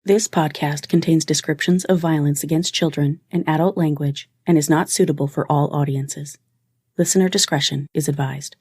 This podcast contains descriptions of violence against children and adult language and is not suitable for all audiences. Listener discretion is advised.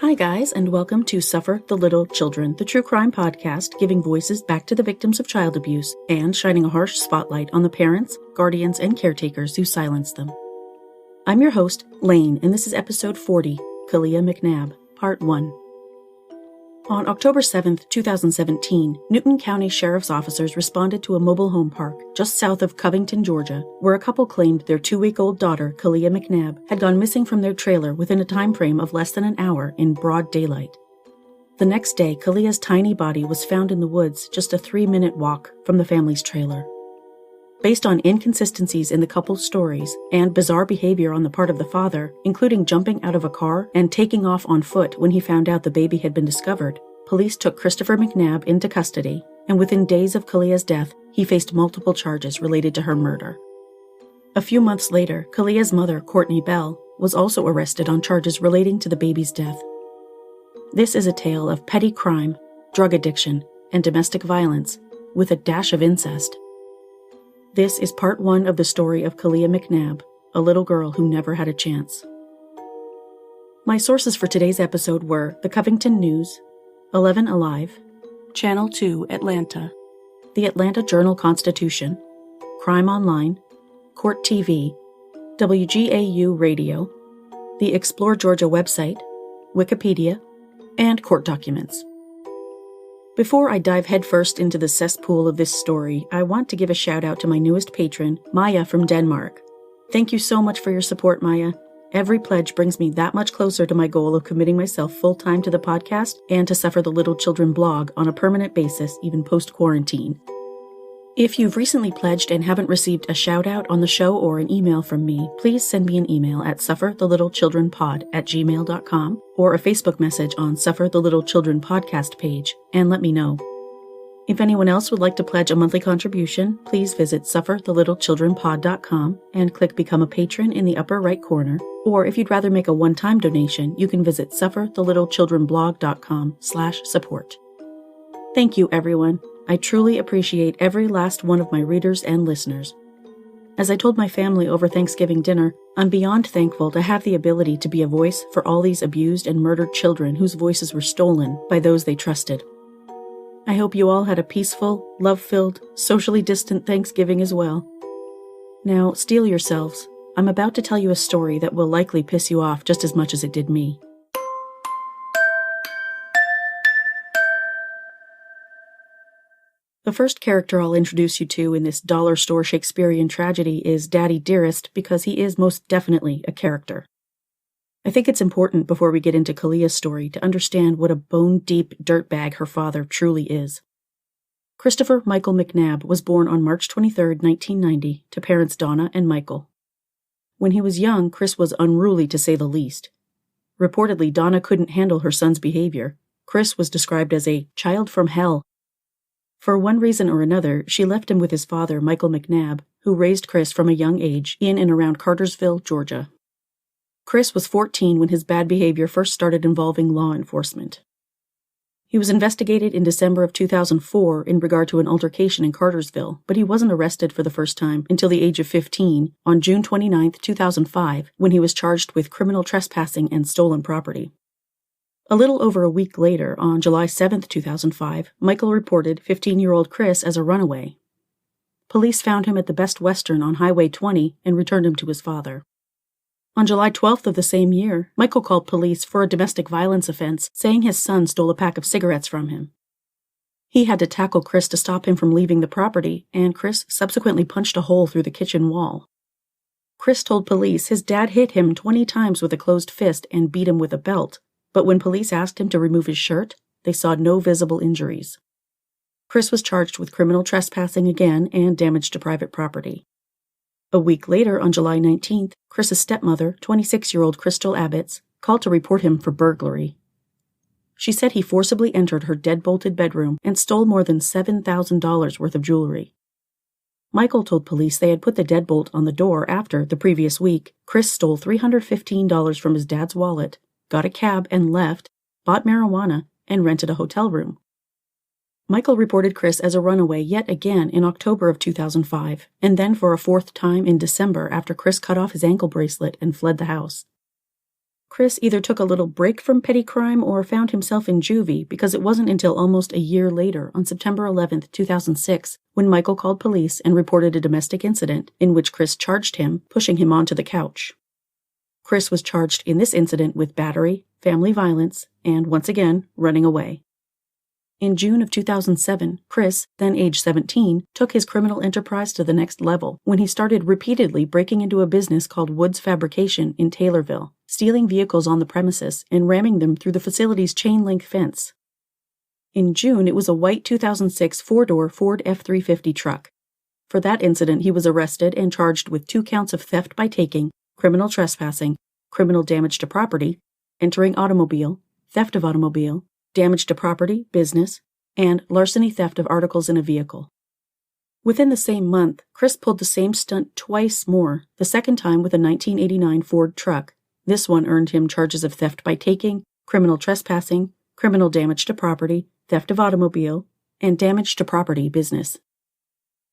Hi guys, and welcome to Suffer the Little Children, the true crime podcast giving voices back to the victims of child abuse and shining a harsh spotlight on the parents, guardians, and caretakers who silence them. I'm your host, Lane, and this is episode 40, Caliyah McNabb, part 1. On October 7, 2017, Newton County Sheriff's officers responded to a mobile home park just south of Covington, Georgia, where a couple claimed their 2-week-old daughter, Caliyah McNabb, had gone missing from their trailer within a time frame of less than an hour in broad daylight. The next day, Caliyah's tiny body was found in the woods just a 3-minute walk from the family's trailer. Based on inconsistencies in the couple's stories and bizarre behavior on the part of the father, including jumping out of a car and taking off on foot when he found out the baby had been discovered, police took Christopher McNabb into custody, and within days of Caliyah's death, he faced multiple charges related to her murder. A few months later, Caliyah's mother, Cortney Bell, was also arrested on charges relating to the baby's death. This is a tale of petty crime, drug addiction, and domestic violence, with a dash of incest. This is part 1 of the story of Caliyah McNabb, a little girl who never had a chance. My sources for today's episode were the Covington News, 11 Alive, Channel 2 Atlanta, the Atlanta Journal-Constitution, Crime Online, Court TV, WGAU Radio, the Explore Georgia website, Wikipedia, and court documents. Before I dive headfirst into the cesspool of this story, I want to give a shout-out to my newest patron, Maya from Denmark. Thank you so much for your support, Maya. Every pledge brings me that much closer to my goal of committing myself full-time to the podcast and to Suffer the Little Children blog on a permanent basis, even post-quarantine. If you've recently pledged and haven't received a shout-out on the show or an email from me, please send me an email at sufferthelittlechdrenpod@gmail.com or a Facebook message on Suffer the Little Children podcast page and let me know. If anyone else would like to pledge a monthly contribution, please visit sufferthelittlechildrenpod.com and click Become a Patron in the upper right corner, or if you'd rather make a one-time donation, you can visit sufferthelittlechildrenblog.com/support. Thank you, everyone. I truly appreciate every last one of my readers and listeners. As I told my family over Thanksgiving dinner, I'm beyond thankful to have the ability to be a voice for all these abused and murdered children whose voices were stolen by those they trusted. I hope you all had a peaceful, love-filled, socially distant Thanksgiving as well. Now, steel yourselves. I'm about to tell you a story that will likely piss you off just as much as it did me. The first character I'll introduce you to in this dollar store Shakespearean tragedy is Daddy Dearest because he is most definitely a character. I think it's important before we get into Caliyah's story to understand what a bone-deep dirtbag her father truly is. Christopher Michael McNabb was born on March 23, 1990, to parents Donna and Michael. When he was young, Chris was unruly to say the least. Reportedly, Donna couldn't handle her son's behavior. Chris was described as a child from hell. For one reason or another, she left him with his father, Michael McNabb, who raised Chris from a young age in and around Cartersville, Georgia. Chris was 14 when his bad behavior first started involving law enforcement. He was investigated in December of 2004 in regard to an altercation in Cartersville, but he wasn't arrested for the first time until the age of 15 on June 29, 2005, when he was charged with criminal trespassing and stolen property. A little over a week later, on July 7, 2005, Michael reported 15-year-old Chris as a runaway. Police found him at the Best Western on Highway 20 and returned him to his father. On July 12th of the same year, Michael called police for a domestic violence offense, saying his son stole a pack of cigarettes from him. He had to tackle Chris to stop him from leaving the property, and Chris subsequently punched a hole through the kitchen wall. Chris told police his dad hit him 20 times with a closed fist and beat him with a belt, but when police asked him to remove his shirt, they saw no visible injuries. Chris was charged with criminal trespassing again and damage to private property. A week later, on July 19th, Chris's stepmother, 26-year-old Crystal Abbots, called to report him for burglary. She said he forcibly entered her deadbolted bedroom and stole more than $7,000 worth of jewelry. Michael told police they had put the deadbolt on the door after, the previous week, Chris stole $315 from his dad's wallet, got a cab and left, bought marijuana, and rented a hotel room. Michael reported Chris as a runaway yet again in October of 2005, and then for a fourth time in December after Chris cut off his ankle bracelet and fled the house. Chris either took a little break from petty crime or found himself in juvie because it wasn't until almost a year later, on September 11, 2006, when Michael called police and reported a domestic incident in which Chris charged him, pushing him onto the couch. Chris was charged in this incident with battery, family violence, and, once again, running away. In June of 2007, Chris, then age 17, took his criminal enterprise to the next level when he started repeatedly breaking into a business called Woods Fabrication in Taylorville, stealing vehicles on the premises and ramming them through the facility's chain-link fence. In June, it was a white 2006 four-door Ford F-350 truck. For that incident, he was arrested and charged with 2 counts of theft by taking, criminal trespassing, criminal damage to property, entering automobile, theft of automobile, damage to property, business, and larceny theft of articles in a vehicle. Within the same month, Chris pulled the same stunt twice more, the second time with a 1989 Ford truck. This one earned him charges of theft by taking, criminal trespassing, criminal damage to property, theft of automobile, and damage to property, business.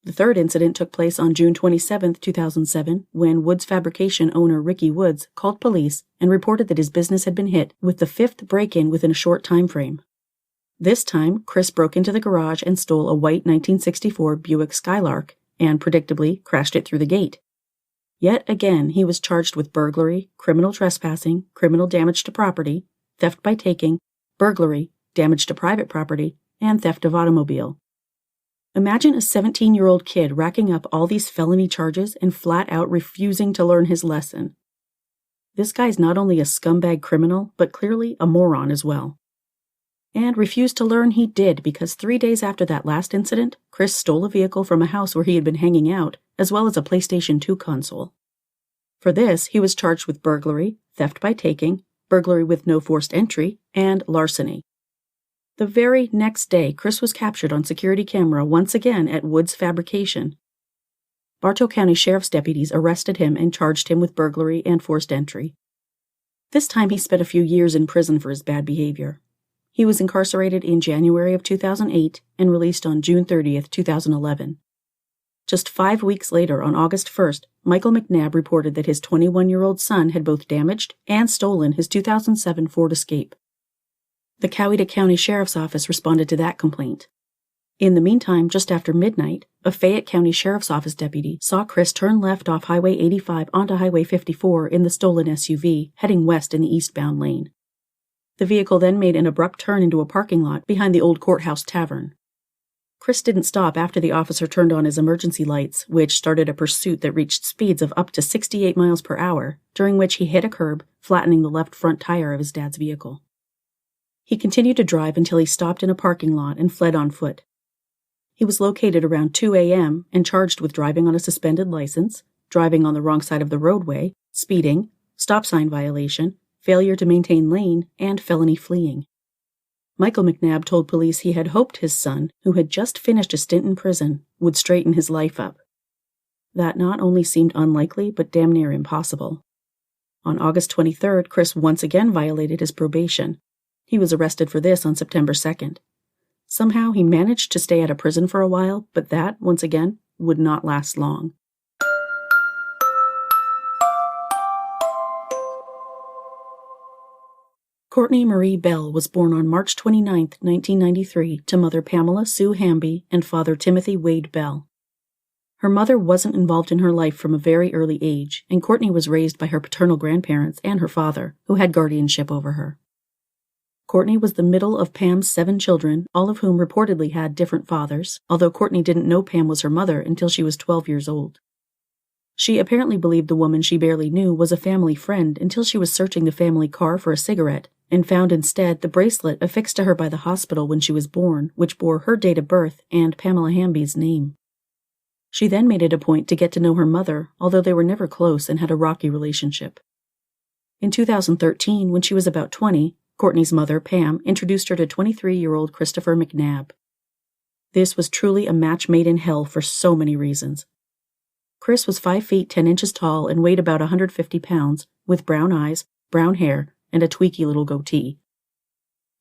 The third incident took place on June 27, 2007, when Woods Fabrication owner Ricky Woods called police and reported that his business had been hit with the 5th break-in within a short time frame. This time, Chris broke into the garage and stole a white 1964 Buick Skylark and, predictably, crashed it through the gate. Yet again, he was charged with burglary, criminal trespassing, criminal damage to property, theft by taking, burglary, damage to private property, and theft of automobile. Imagine a 17-year-old kid racking up all these felony charges and flat-out refusing to learn his lesson. This guy's not only a scumbag criminal, but clearly a moron as well. And refused to learn he did, because 3 days after that last incident, Chris stole a vehicle from a house where he had been hanging out, as well as a PlayStation 2 console. For this, he was charged with burglary, theft by taking, burglary with no forced entry, and larceny. The very next day, Chris was captured on security camera once again at Woods Fabrication. Bartow County Sheriff's deputies arrested him and charged him with burglary and forced entry. This time he spent a few years in prison for his bad behavior. He was incarcerated in January of 2008 and released on June 30, 2011. Just 5 weeks later, on August 1st, Michael McNabb reported that his 21-year-old son had both damaged and stolen his 2007 Ford Escape. The Coweta County Sheriff's Office responded to that complaint. In the meantime, just after midnight, a Fayette County Sheriff's Office deputy saw Chris turn left off Highway 85 onto Highway 54 in the stolen SUV, heading west in the eastbound lane. The vehicle then made an abrupt turn into a parking lot behind the old courthouse tavern. Chris didn't stop after the officer turned on his emergency lights, which started a pursuit that reached speeds of up to 68 miles per hour, during which he hit a curb, flattening the left front tire of his dad's vehicle. He continued to drive until he stopped in a parking lot and fled on foot. He was located around 2 a.m. and charged with driving on a suspended license, driving on the wrong side of the roadway, speeding, stop sign violation, failure to maintain lane, and felony fleeing. Michael McNabb told police he had hoped his son, who had just finished a stint in prison, would straighten his life up. That not only seemed unlikely, but damn near impossible. On August 23rd, Chris once again violated his probation. He was arrested for this on September 2nd. Somehow he managed to stay out of prison for a while, but that, once again, would not last long. Cortney Marie Bell was born on March 29, 1993, to mother Pamela Sue Hamby and father Timothy Wade Bell. Her mother wasn't involved in her life from a very early age, and Cortney was raised by her paternal grandparents and her father, who had guardianship over her. Cortney was the middle of Pam's 7 children, all of whom reportedly had different fathers, although Cortney didn't know Pam was her mother until she was 12 years old. She apparently believed the woman she barely knew was a family friend until she was searching the family car for a cigarette and found instead the bracelet affixed to her by the hospital when she was born, which bore her date of birth and Pamela Hamby's name. She then made it a point to get to know her mother, although they were never close and had a rocky relationship. In 2013, when she was about 20, Cortney's mother, Pam, introduced her to 23-year-old Christopher McNabb. This was truly a match made in hell for so many reasons. Chris was 5 feet 10 inches tall and weighed about 150 pounds, with brown eyes, brown hair, and a tweaky little goatee.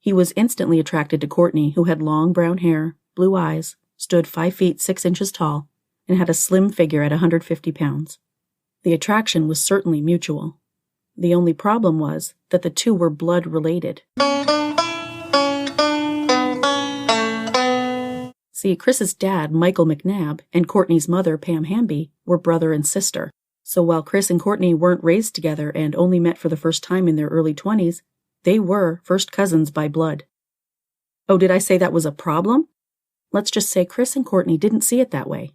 He was instantly attracted to Cortney, who had long brown hair, blue eyes, stood 5 feet 6 inches tall, and had a slim figure at 150 pounds. The attraction was certainly mutual. The only problem was that the two were blood related. See, Chris's dad, Michael McNabb, and Cortney's mother, Pam Hamby, were brother and sister. So while Chris and Cortney weren't raised together and only met for the first time in their early 20s, they were first cousins by blood. Oh, did I say that was a problem? Let's just say Chris and Cortney didn't see it that way.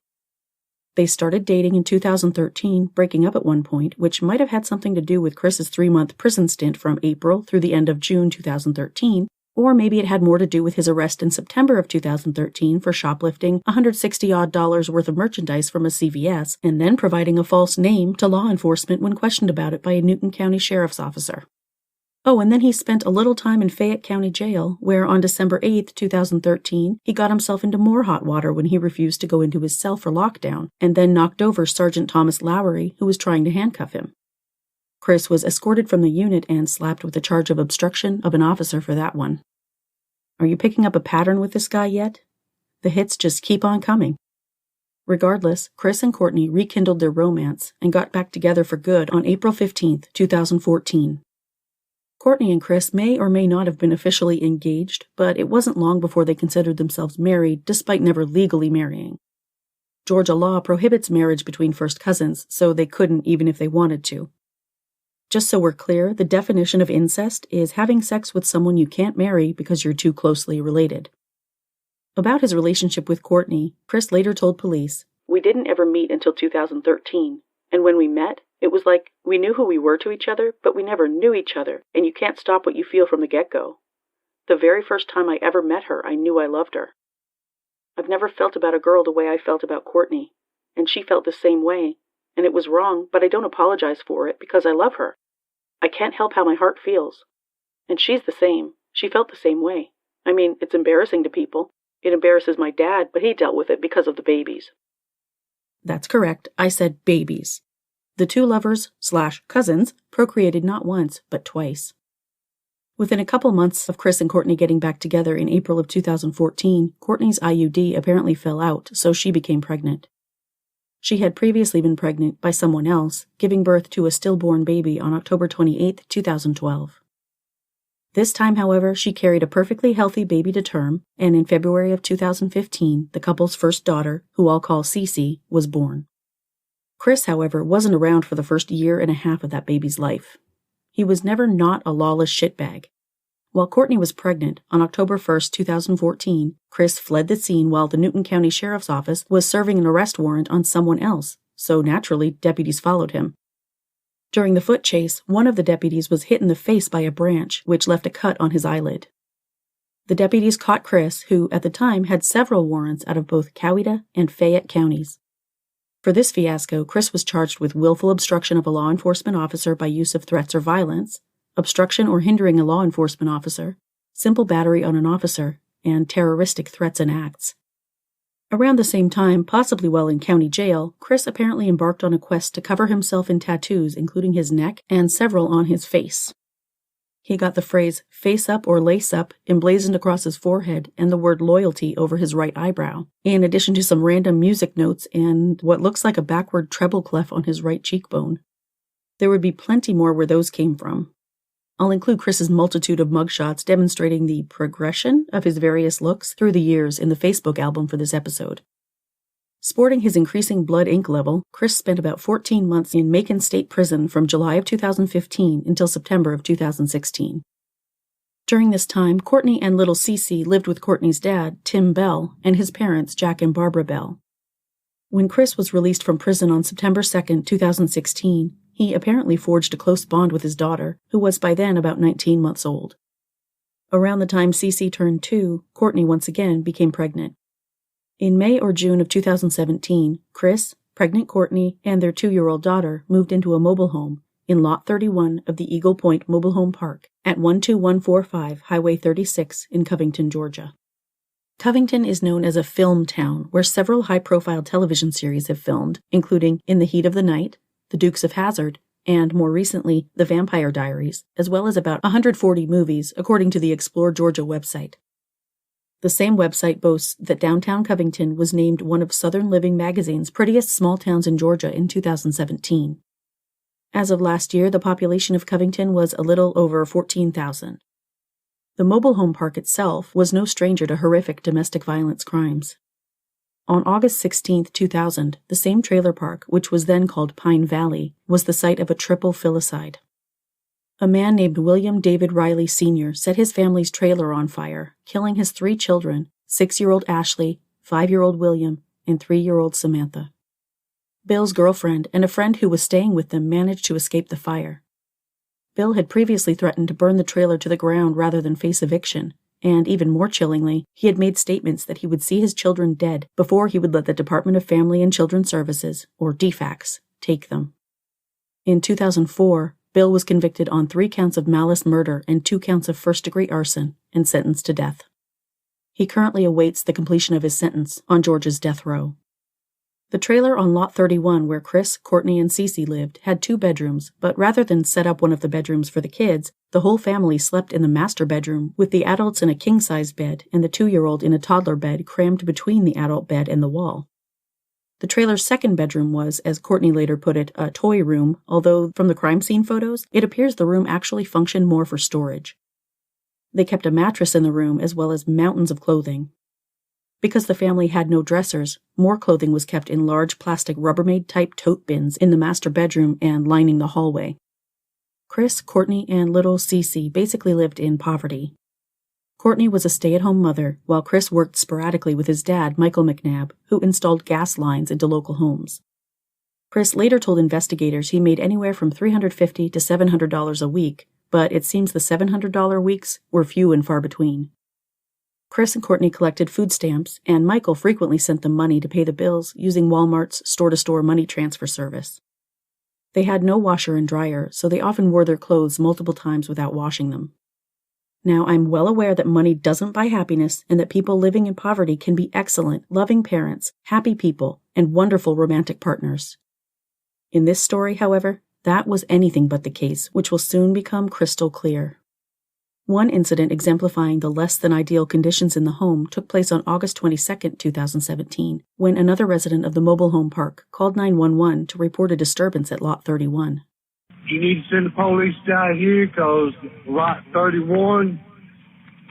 They started dating in 2013, breaking up at one point, which might have had something to do with Chris's 3-month prison stint from April through the end of June 2013, or maybe it had more to do with his arrest in September of 2013 for shoplifting $160-odd worth of merchandise from a CVS and then providing a false name to law enforcement when questioned about it by a Newton County Sheriff's officer. Oh, and then he spent a little time in Fayette County Jail, where on December 8, 2013, he got himself into more hot water when he refused to go into his cell for lockdown, and then knocked over Sergeant Thomas Lowery, who was trying to handcuff him. Chris was escorted from the unit and slapped with a charge of obstruction of an officer for that one. Are you picking up a pattern with this guy yet? The hits just keep on coming. Regardless, Chris and Cortney rekindled their romance and got back together for good on April 15, 2014. Cortney and Chris may or may not have been officially engaged, but it wasn't long before they considered themselves married, despite never legally marrying. Georgia law prohibits marriage between first cousins, so they couldn't even if they wanted to. Just so we're clear, the definition of incest is having sex with someone you can't marry because you're too closely related. About his relationship with Cortney, Chris later told police, "We didn't ever meet until 2013, and when we met, it was like we knew who we were to each other, but we never knew each other, and you can't stop what you feel from the get-go. The very first time I ever met her, I knew I loved her. I've never felt about a girl the way I felt about Cortney, and she felt the same way, and it was wrong, but I don't apologize for it because I love her. I can't help how my heart feels. And she's the same. She felt the same way. I mean, it's embarrassing to people. It embarrasses my dad, but he dealt with it because of the babies." That's correct. I said babies. The two lovers/cousins procreated not once, but twice. Within a couple months of Chris and Cortney getting back together in April of 2014, Cortney's IUD apparently fell out, so she became pregnant. She had previously been pregnant by someone else, giving birth to a stillborn baby on October 28, 2012. This time, however, she carried a perfectly healthy baby to term, and in February of 2015, the couple's first daughter, who I'll call Cece, was born. Chris, however, wasn't around for the first year and a half of that baby's life. He was never not a lawless shitbag. While Cortney was pregnant, on October 1, 2014, Chris fled the scene while the Newton County Sheriff's Office was serving an arrest warrant on someone else, so naturally, deputies followed him. During the foot chase, one of the deputies was hit in the face by a branch, which left a cut on his eyelid. The deputies caught Chris, who, at the time, had several warrants out of both Coweta and Fayette counties. For this fiasco, Chris was charged with willful obstruction of a law enforcement officer by use of threats or violence, obstruction or hindering a law enforcement officer, simple battery on an officer, and terroristic threats and acts. Around the same time, possibly while in county jail, Chris apparently embarked on a quest to cover himself in tattoos, including his neck and several on his face. He got the phrase "face up" or "lace up" emblazoned across his forehead and the word "loyalty" over his right eyebrow, in addition to some random music notes and what looks like a backward treble clef on his right cheekbone. There would be plenty more where those came from. I'll include Chris's multitude of mugshots demonstrating the progression of his various looks through the years in the Facebook album for this episode. Sporting his increasing blood ink level, Chris spent about 14 months in Macon State Prison from July of 2015 until September of 2016. During this time, Cortney and little Cece lived with Cortney's dad, Tim Bell, and his parents, Jack and Barbara Bell. When Chris was released from prison on September 2, 2016, he apparently forged a close bond with his daughter, who was by then about 19 months old. Around the time Cece turned 2, Cortney once again became pregnant. In May or June of 2017, Chris, pregnant Cortney, and their 2-year-old daughter moved into a mobile home in Lot 31 of the Eagle Point Mobile Home Park at 12145 Highway 36 in Covington, Georgia. Covington is known as a film town where several high-profile television series have filmed, including In the Heat of the Night, The Dukes of Hazzard, and more recently, The Vampire Diaries, as well as about 140 movies, according to the Explore Georgia website. The same website boasts that downtown Covington was named one of Southern Living magazine's prettiest small towns in Georgia in 2017. As of last year, the population of Covington was a little over 14,000. The mobile home park itself was no stranger to horrific domestic violence crimes. On August 16, 2000, the same trailer park, which was then called Pine Valley, was the site of a triple filicide. A man named William David Riley Sr. set his family's trailer on fire, killing his 3 children, 6-year-old Ashley, 5-year-old William, and 3-year-old Samantha. Bill's girlfriend and a friend who was staying with them managed to escape the fire. Bill had previously threatened to burn the trailer to the ground rather than face eviction, and even more chillingly, he had made statements that he would see his children dead before he would let the Department of Family and Children's Services, or DFACS, take them. In 2004, Bill was convicted on 3 counts of malice murder and 2 counts of first-degree arson and sentenced to death. He currently awaits the completion of his sentence on Georgia's death row. The trailer on Lot 31 where Chris, Cortney, and Cece lived had 2 bedrooms, but rather than set up one of the bedrooms for the kids, the whole family slept in the master bedroom with the adults in a king-size bed and the 2-year-old in a toddler bed crammed between the adult bed and the wall. The trailer's second bedroom was, as Cortney later put it, a toy room, although from the crime scene photos, it appears the room actually functioned more for storage. They kept a mattress in the room as well as mountains of clothing. Because the family had no dressers, more clothing was kept in large plastic Rubbermaid-type tote bins in the master bedroom and lining the hallway. Chris, Cortney, and little Cece basically lived in poverty. Cortney was a stay-at-home mother, while Chris worked sporadically with his dad, Michael McNabb, who installed gas lines into local homes. Chris later told investigators he made anywhere from $350 to $700 a week, but it seems the $700 weeks were few and far between. Chris and Cortney collected food stamps, and Michael frequently sent them money to pay the bills using Walmart's store-to-store money transfer service. They had no washer and dryer, so they often wore their clothes multiple times without washing them. Now, I'm well aware that money doesn't buy happiness and that people living in poverty can be excellent, loving parents, happy people, and wonderful romantic partners. In this story, however, that was anything but the case, which will soon become crystal clear. One incident exemplifying the less-than-ideal conditions in the home took place on August 22, 2017, when another resident of the mobile home park called 911 to report a disturbance at Lot 31. You need to send the police down here because Lot 31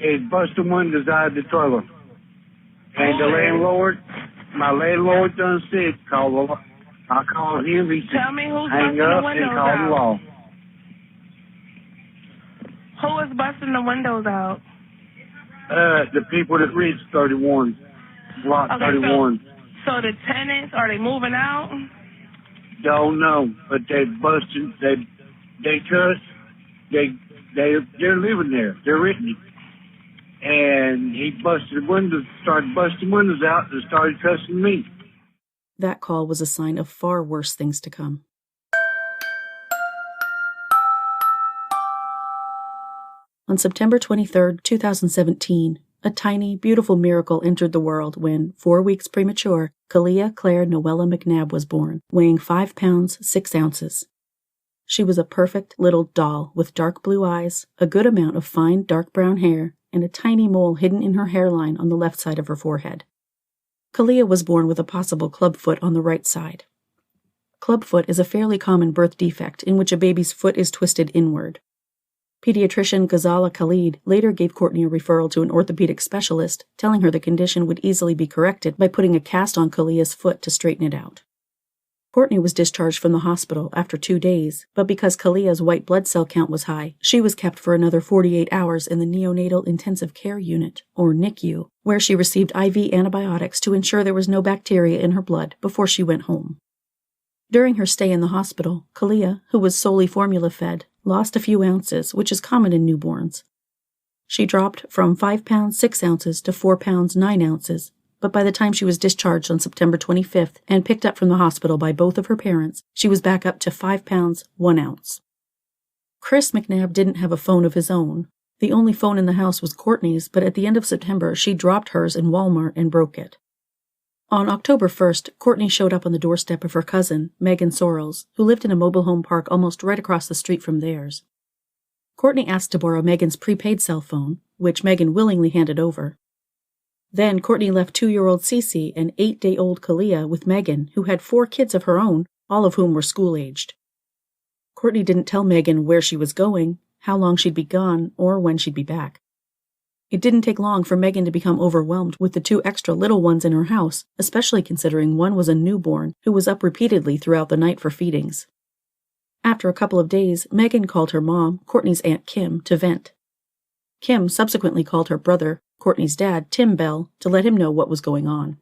is busting windows out of the trailer. And the landlord, my landlord done said, I called him, he said, hang up and call the law. Who is busting the windows out? The people that reached 31, Lot 31. So the tenants, are they moving out? Don't know, but they're living there. They're renting it. And he started busting windows out and started cussing me. That call was a sign of far worse things to come. On September 23, 2017, a tiny, beautiful miracle entered the world when, 4 weeks premature, Caliyah Claire Noella McNabb was born, weighing 5 pounds, 6 ounces. She was a perfect little doll with dark blue eyes, a good amount of fine dark brown hair, and a tiny mole hidden in her hairline on the left side of her forehead. Caliyah was born with a possible clubfoot on the right side. Clubfoot is a fairly common birth defect in which a baby's foot is twisted inward. Pediatrician Ghazala Khalid later gave Cortney a referral to an orthopedic specialist, telling her the condition would easily be corrected by putting a cast on Caliyah's foot to straighten it out. Cortney was discharged from the hospital after 2 days, but because Caliyah's white blood cell count was high, she was kept for another 48 hours in the Neonatal Intensive Care Unit, or NICU, where she received IV antibiotics to ensure there was no bacteria in her blood before she went home. During her stay in the hospital, Caliyah, who was solely formula-fed, lost a few ounces, which is common in newborns. She dropped from 5 pounds 6 ounces to 4 pounds 9 ounces, but by the time she was discharged on September 25th and picked up from the hospital by both of her parents, she was back up to 5 pounds 1 ounce. Chris McNabb didn't have a phone of his own. The only phone in the house was Cortney's, but at the end of September, she dropped hers in Walmart and broke it. On October 1st, Cortney showed up on the doorstep of her cousin, Megan Sorrells, who lived in a mobile home park almost right across the street from theirs. Cortney asked to borrow Megan's prepaid cell phone, which Megan willingly handed over. Then Cortney left 2-year-old Cece and 8-day-old Caliyah with Megan, who had 4 kids of her own, all of whom were school-aged. Cortney didn't tell Megan where she was going, how long she'd be gone, or when she'd be back. It didn't take long for Megan to become overwhelmed with the 2 extra little ones in her house, especially considering one was a newborn who was up repeatedly throughout the night for feedings. After a couple of days, Megan called her mom, Cortney's Aunt Kim, to vent. Kim subsequently called her brother, Cortney's dad, Tim Bell, to let him know what was going on.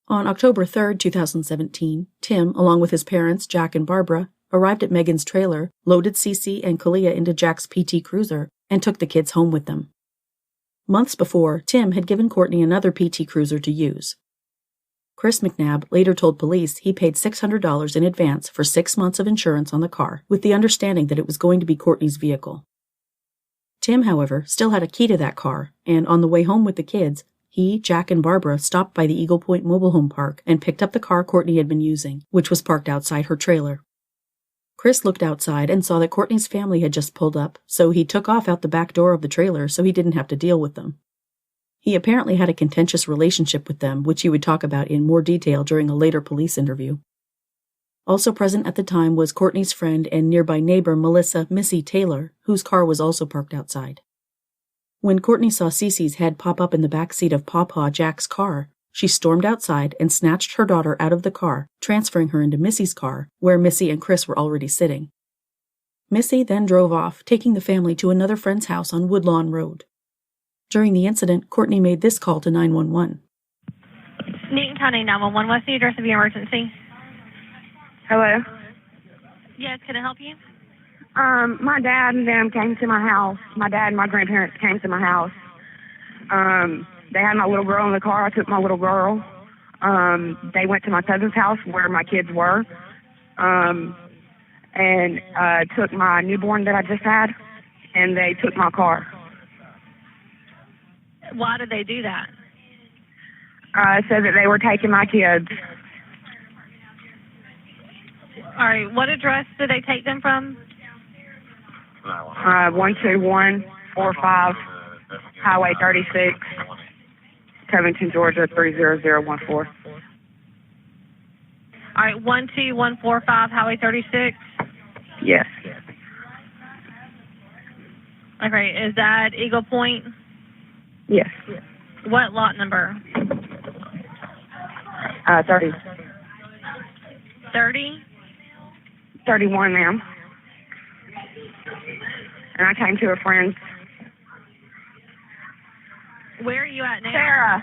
On October 3, 2017, Tim, along with his parents, Jack and Barbara, arrived at Megan's trailer, loaded Cece and Caliyah into Jack's PT Cruiser, and took the kids home with them. Months before, Tim had given Cortney another PT Cruiser to use. Chris McNabb later told police he paid $600 in advance for 6 months of insurance on the car, with the understanding that it was going to be Cortney's vehicle. Tim, however, still had a key to that car, and on the way home with the kids, he, Jack, and Barbara stopped by the Eagle Point Mobile Home Park and picked up the car Cortney had been using, which was parked outside her trailer. Chris looked outside and saw that Cortney's family had just pulled up, so he took off out the back door of the trailer so he didn't have to deal with them. He apparently had a contentious relationship with them, which he would talk about in more detail during a later police interview. Also present at the time was Cortney's friend and nearby neighbor Melissa Missy Taylor, whose car was also parked outside. When Cortney saw Cece's head pop up in the back seat of Pawpaw Jack's car, she stormed outside and snatched her daughter out of the car, transferring her into Missy's car, where Missy and Chris were already sitting. Missy then drove off, taking the family to another friend's house on Woodlawn Road. During the incident, Cortney made this call to 911. Newton County 911, what's the address of your emergency? Hello? Yes, can I help you? My dad and them came to my house. My dad and my grandparents came to my house. They had my little girl in the car. I took my little girl. They went to my cousin's house where my kids were, and took my newborn that I just had, and they took my car. Why did they do that? Said that they were taking my kids. All right, what address did they take them from? 12145 Highway 36, Covington, Georgia 30014. All right, 12145 Highway 36? Yes. Okay, is that Eagle Point? Yes. What lot number? 30. 30? 31, ma'am. And I came to a friend's. Where are you at now? Sarah.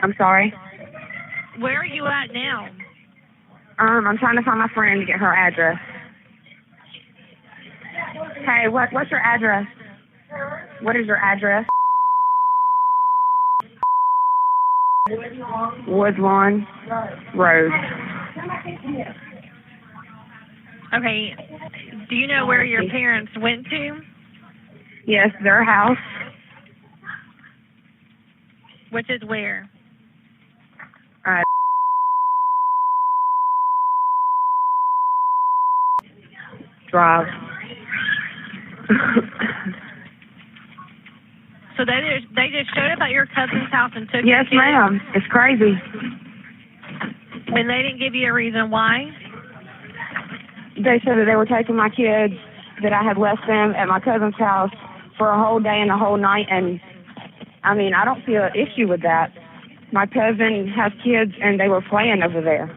I'm sorry. Where are you at now? I'm trying to find my friend to get her address. Hey, what's your address? What is your address? Woodlawn Road. Okay, do you know where your parents went to? Yes, their house. Which is where? Drive. So they just showed up at your cousin's house and took Yes, your kids? ma'am. It's crazy. And they didn't give you a reason why? They said that they were taking my kids, that I had left them at my cousin's house for a whole day and a whole night, and I mean, I don't see an issue with that. My cousin has kids, and they were playing over there.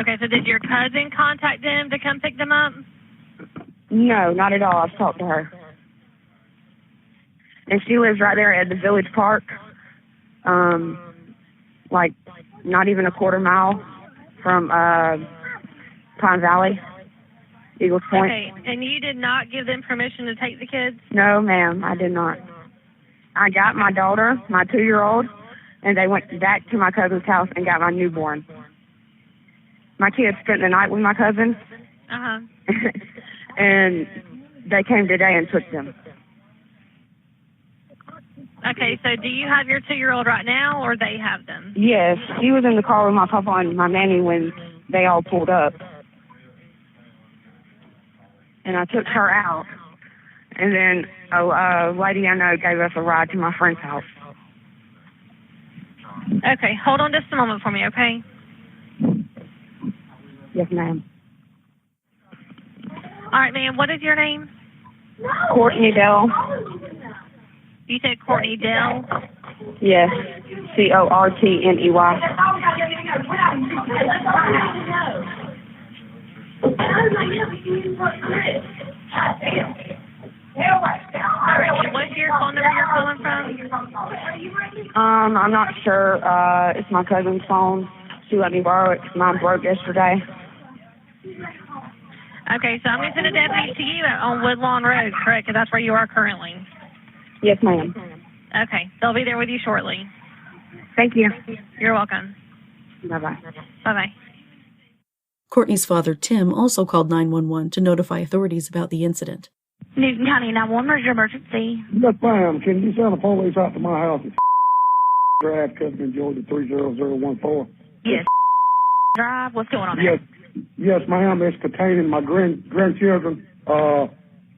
Okay, so did your cousin contact them to come pick them up? No, not at all. I've talked to her. And she lives right there at the Village Park, like not even a quarter mile from Pine Valley, Eagles Point. Okay, and you did not give them permission to take the kids? No, ma'am, I did not. I got my daughter, my 2-year-old, and they went back to my cousin's house and got my newborn. My kids spent the night with my cousin, and they came today and took them. Okay, so do you have your 2-year-old right now, or they have them? Yes, she was in the car with my papa and my nanny when they all pulled up. And I took her out. And then a lady I know gave us a ride to my friend's house. Okay, hold on just a moment for me, okay? Yes, ma'am. All right, ma'am, what is your name? Cortney Bell. You said Courtney Bell? Yes, Cortney. All right, what's your phone number you're calling from? I'm not sure. It's my cousin's phone. She let me borrow it. Mine broke yesterday. Okay, so I'm going to send a deputy to you on Woodlawn Road, correct? Because that's where you are currently. Yes, ma'am. Okay, they'll be there with you shortly. Thank you. You're welcome. Bye-bye. Bye-bye. Courtney's father, Tim, also called 911 to notify authorities about the incident. Newton County 911, where's your emergency? Yes, ma'am. Can you send the police out to my house at Drive, Covington, Georgia, 30014? Yes. Drive, what's going on there? Yes, ma'am. It's containing my grandchildren.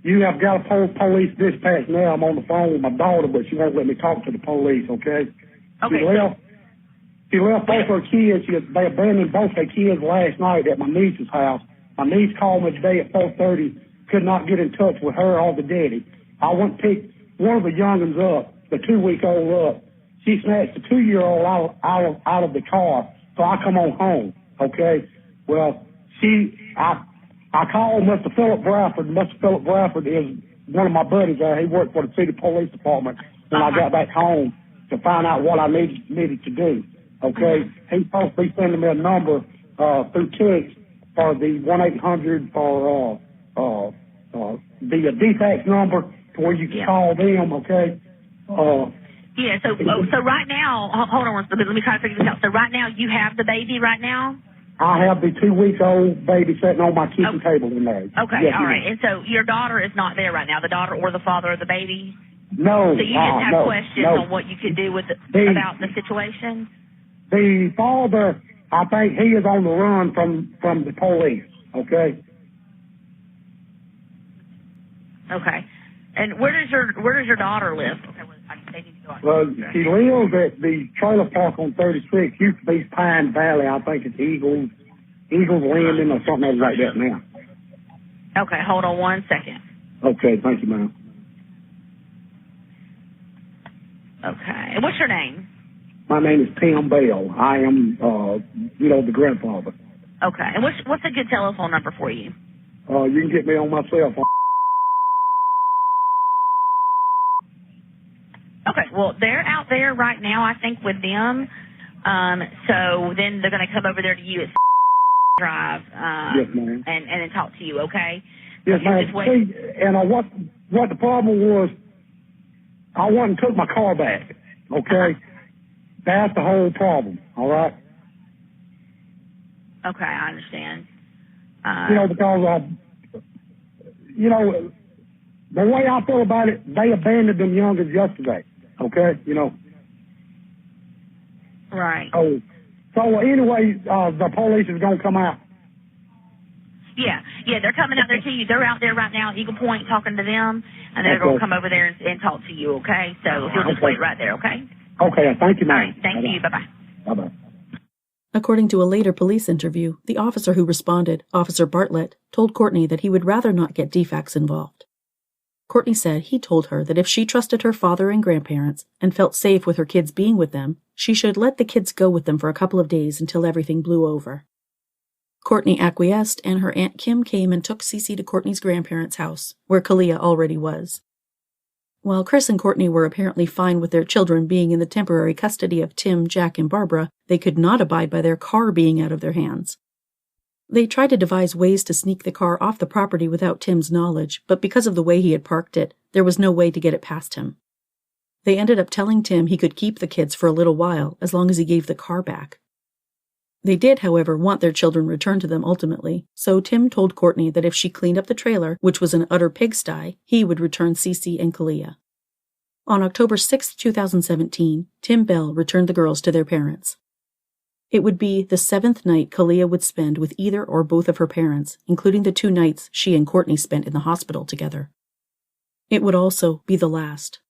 You have got a police dispatch now. I'm on the phone with my daughter, but she won't let me talk to the police, okay? Okay. She left both her kids. They abandoned both their kids last night at my niece's house. My niece called me today at 4:30. Could not get in touch with her or the daddy. I went to pick one of the young'uns up, the 2-week-old up. She snatched the 2-year-old out of the car, so I come on home, okay? Well, I called Mr. Philip Bradford. Mr. Philip Bradford is one of my buddies there. He worked for the city police department when I got back home to find out what I needed to do, okay? He's supposed to be sending me a number through text for the 1-800 for the DFAX number to where you can call them, okay? Yeah, so right now, hold on, let me try to figure this out. So right now, you have the baby right now? I have the 2-week-old baby sitting on my kitchen table in there. Okay, yes, all right. And so your daughter is not there right now, the daughter or the father of the baby? No. So you just have questions on what you can do about the situation? The father, I think he is on the run from the police, okay? Okay. And where does your daughter live? Well, she lives at the trailer park on 36. Used to be Pine Valley. I think it's Eagles Landing or something like that now. Okay, hold on one second. Okay, thank you, ma'am. Okay. And what's your name? My name is Tim Bell. I am, the grandfather. Okay. And what's a good telephone number for you? You can get me on my cell phone. Okay, well, they're out there right now, I think, with them. So then they're going to come over there to you at Drive yes, ma'am. and then talk to you, okay? Yes, ma'am. See, and what the problem was, I went and took my car back, okay? That's the whole problem, all right? Okay, I understand. Because, the way I feel about it, they abandoned them youngins yesterday, okay? Right. So anyway, the police is going to come out. Yeah, they're coming out there to you. They're out there right now at Eagle Point talking to them, and they're going to come over there and talk to you, okay? So you'll just wait right there, okay? Okay, thank you, ma'am. All right, thank you. Bye-bye. Bye-bye. According to a later police interview, the officer who responded, Officer Bartlett, told Courtney that he would rather not get DFAX involved. Cortney said he told her that if she trusted her father and grandparents and felt safe with her kids being with them, she should let the kids go with them for a couple of days until everything blew over. Cortney acquiesced, and her Aunt Kim came and took Cece to Cortney's grandparents' house, where Caliyah already was. While Chris and Cortney were apparently fine with their children being in the temporary custody of Tim, Jack, and Barbara, they could not abide by their car being out of their hands. They tried to devise ways to sneak the car off the property without Tim's knowledge, but because of the way he had parked it, there was no way to get it past him. They ended up telling Tim he could keep the kids for a little while, as long as he gave the car back. They did, however, want their children returned to them ultimately, so Tim told Cortney that if she cleaned up the trailer, which was an utter pigsty, he would return Cece and Caliyah. On October 6, 2017, Tim Bell returned the girls to their parents. It would be the 7th night Caliyah would spend with either or both of her parents, including the 2 nights she and Cortney spent in the hospital together. It would also be the last.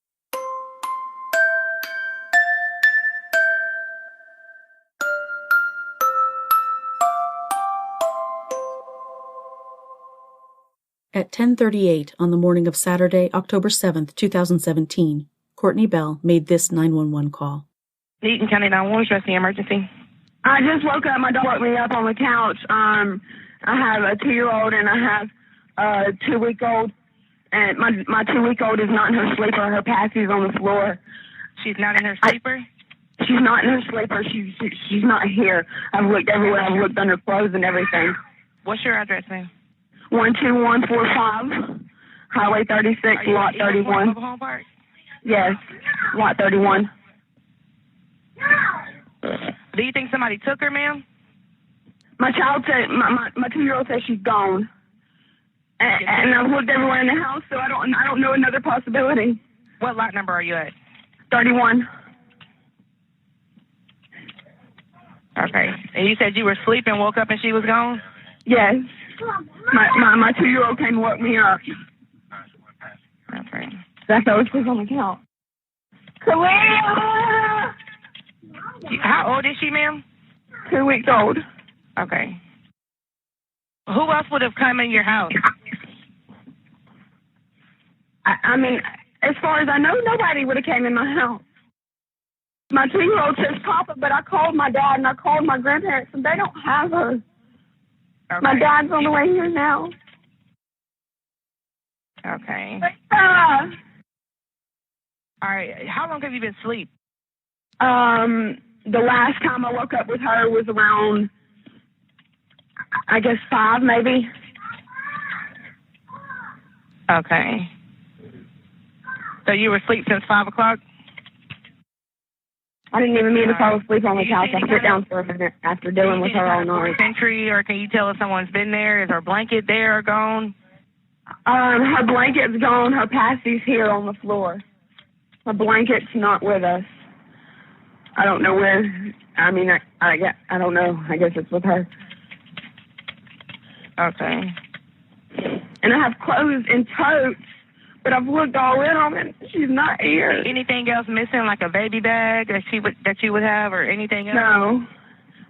At 10:38 on the morning of Saturday, October 7, 2017, Cortney Bell made this 911 call. Eaton County 911, what's the emergency? I just woke up. My dog woke me up on the couch. I have a 2-year-old and I have a 2-week-old. And my 2-week-old is not in her sleeper. Her passy's on the floor. She's not in her sleeper? She's not in her sleeper. She's not here. I've looked everywhere. I've looked under clothes and everything. What's your address, ma'am? 12145 Highway 36, Lot 31. Home Park? Yes, Lot 31. Do you think somebody took her, ma'am? My child said, my 2-year-old says she's gone. And I've looked everywhere in the house, so I don't know another possibility. What lot number are you at? 31. Okay. And you said you were sleeping, woke up, and she was gone? Yes. My 2-year-old came and woke me up. Okay. That's how it was on the couch. Caliyah! How old is she, ma'am? 2 weeks old. Okay. Who else would have come in your house? I mean, as far as I know, nobody would have came in my house. My 2-year-old says Papa, but I called my dad and I called my grandparents, and they don't have her. Okay. My dad's on the way here now. Okay. All right. How long have you been asleep? The last time I woke up with her was around, I guess, 5 maybe. Okay. So you were asleep since 5 o'clock? I didn't even mean to fall asleep on the couch. I sat down for a minute after dealing with her all night. Sentry, or can you tell if someone's been there? Is her blanket there or gone? Her blanket's gone. Her passy's here on the floor. Her blanket's not with us. I don't know where. I mean, I don't know. I guess it's with her. Okay. And I have clothes in totes, but I've looked all in them, and she's not here. Anything else missing, like a baby bag that you would have, or anything else? No.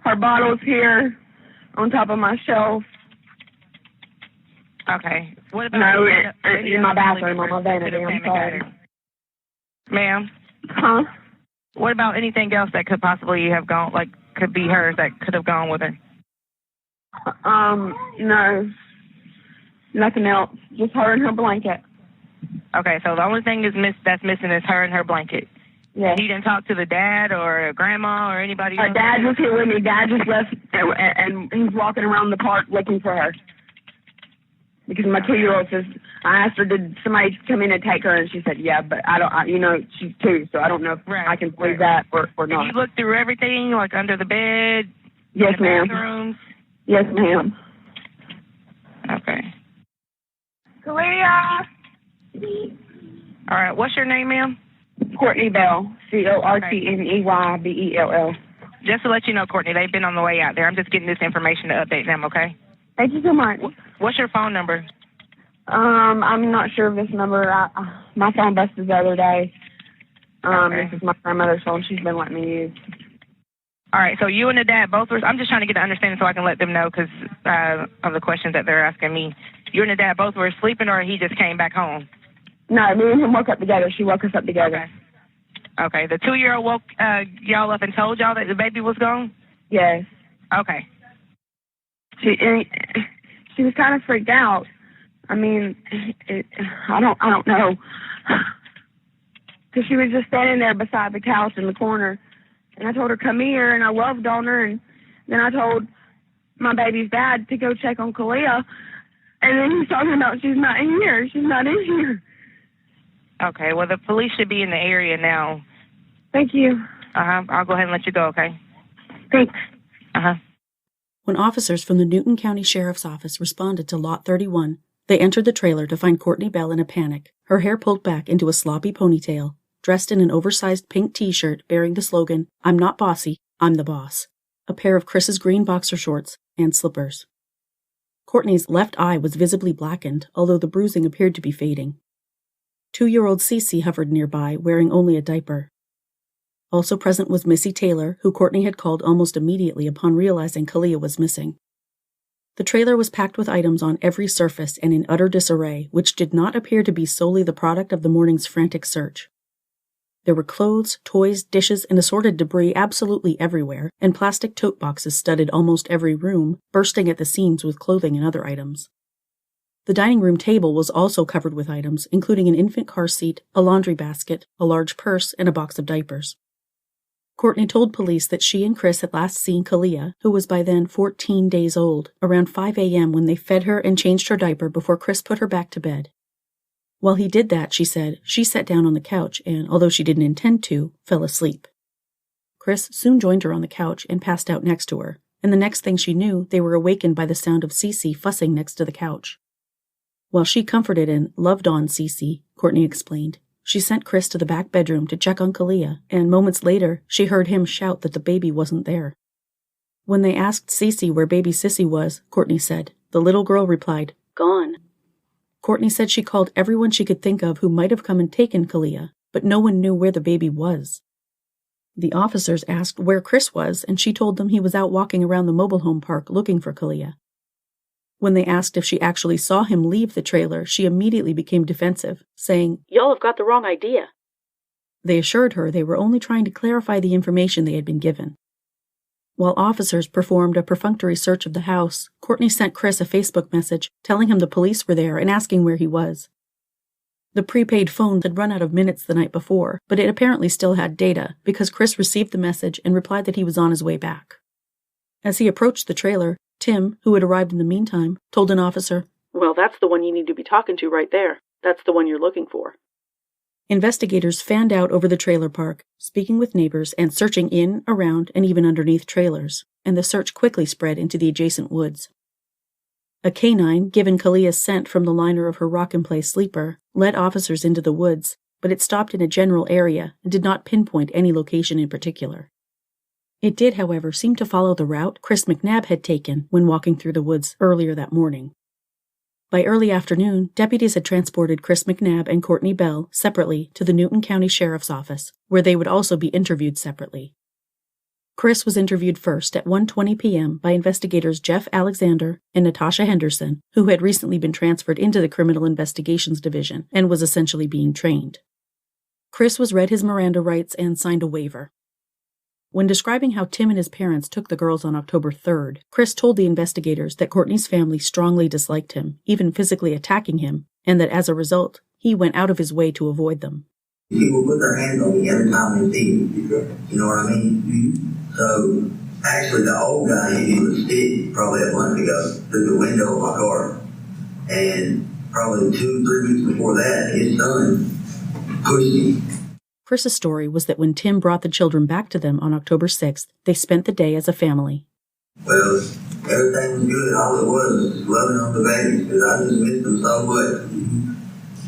Her bottle's here on top of my shelf. Okay. What about? No, it's in my bathroom on my vanity. I'm sorry. Ma'am? Huh? What about anything else that could possibly have gone, like, could be hers that could have gone with her? No. Nothing else. Just her and her blanket. Okay, so the only thing that's missing is her and her blanket. Yes. You didn't talk to the dad or grandma or anybody else? Dad was here with me. Dad just left, and he's walking around the park looking for her. Because my 2-year-old says, I asked her, did somebody come in and take her? And she said, yeah, but she's 2, so I don't know if I can believe that or not. Did you look through everything, like under the bed? Yes, ma'am. Bathrooms? Yes, ma'am. Okay. Caliyah! All right, what's your name, ma'am? Cortney Bell, Cortneybell. Just to let you know, Cortney, they've been on the way out there. I'm just getting this information to update them, okay? Thank you so much. What's your phone number? I'm not sure of this number. My phone busted the other day. Okay. This is my grandmother's phone. She's been letting me use. All right, so you and the dad both were, I'm just trying to get an understanding so I can let them know because of the questions that they're asking me. You and the dad both were sleeping, or he just came back home? No, me and him woke up together. She woke us up together. Okay. The 2-year-old woke y'all up and told y'all that the baby was gone? Yes. Okay. She was kind of freaked out. I mean, I don't know. Because she was just standing there beside the couch in the corner. And I told her, come here, and I loved on her. And then I told my baby's dad to go check on Caliyah. And then he's talking about she's not in here. She's not in here. Okay, well, the police should be in the area now. Thank you. I'll go ahead and let you go, okay? Thanks. When officers from the Newton County Sheriff's Office responded to Lot 31, they entered the trailer to find Cortney Bell in a panic, her hair pulled back into a sloppy ponytail, dressed in an oversized pink t-shirt bearing the slogan, "I'm not bossy, I'm the boss," a pair of Chris's green boxer shorts, and slippers. Cortney's left eye was visibly blackened, although the bruising appeared to be fading. 2-year-old Cece hovered nearby, wearing only a diaper. Also present was Missy Taylor, who Cortney had called almost immediately upon realizing Caliyah was missing. The trailer was packed with items on every surface and in utter disarray, which did not appear to be solely the product of the morning's frantic search. There were clothes, toys, dishes, and assorted debris absolutely everywhere, and plastic tote boxes studded almost every room, bursting at the seams with clothing and other items. The dining room table was also covered with items, including an infant car seat, a laundry basket, a large purse, and a box of diapers. Cortney told police that she and Chris had last seen Caliyah, who was by then 14 days old, around 5 a.m. when they fed her and changed her diaper before Chris put her back to bed. While he did that, she said, she sat down on the couch and, although she didn't intend to, fell asleep. Chris soon joined her on the couch and passed out next to her, and the next thing she knew, they were awakened by the sound of Cece fussing next to the couch. While she comforted and loved on Cece, Cortney explained, she sent Chris to the back bedroom to check on Caliyah, and moments later, she heard him shout that the baby wasn't there. When they asked Cece where baby Sissy was, Cortney said, the little girl replied, "Gone." Cortney said she called everyone she could think of who might have come and taken Caliyah, but no one knew where the baby was. The officers asked where Chris was, and she told them he was out walking around the mobile home park looking for Caliyah. When they asked if she actually saw him leave the trailer, she immediately became defensive, saying, "Y'all have got the wrong idea." They assured her they were only trying to clarify the information they had been given. While officers performed a perfunctory search of the house, Cortney sent Chris a Facebook message telling him the police were there and asking where he was. The prepaid phone had run out of minutes the night before, but it apparently still had data because Chris received the message and replied that he was on his way back. As he approached the trailer, Tim, who had arrived in the meantime, told an officer, "Well, that's the one you need to be talking to right there. That's the one you're looking for." Investigators fanned out over the trailer park, speaking with neighbors and searching in, around, and even underneath trailers, and the search quickly spread into the adjacent woods. A canine, given Caliyah's scent from the liner of her rock-and-play sleeper, led officers into the woods, but it stopped in a general area and did not pinpoint any location in particular. It did, however, seem to follow the route Chris McNabb had taken when walking through the woods earlier that morning. By early afternoon, deputies had transported Chris McNabb and Cortney Bell separately to the Newton County Sheriff's Office, where they would also be interviewed separately. Chris was interviewed first at 1:20 p.m. by investigators Jeff Alexander and Natasha Henderson, who had recently been transferred into the Criminal Investigations Division and was essentially being trained. Chris was read his Miranda rights and signed a waiver. When describing how Tim and his parents took the girls on October 3rd, Chris told the investigators that Cortney's family strongly disliked him, even physically attacking him, and that as a result, he went out of his way to avoid them. People put their hands on me every time they see me. You know what I mean? So, actually, the old guy hit me with a stick probably a month ago through the window of my car. And probably 2-3 weeks before that, his son pushed me. Chris's story was that when Tim brought the children back to them on October 6th, they spent the day as a family. Well, everything was good. All it was loving on the babies, because I just missed them so much.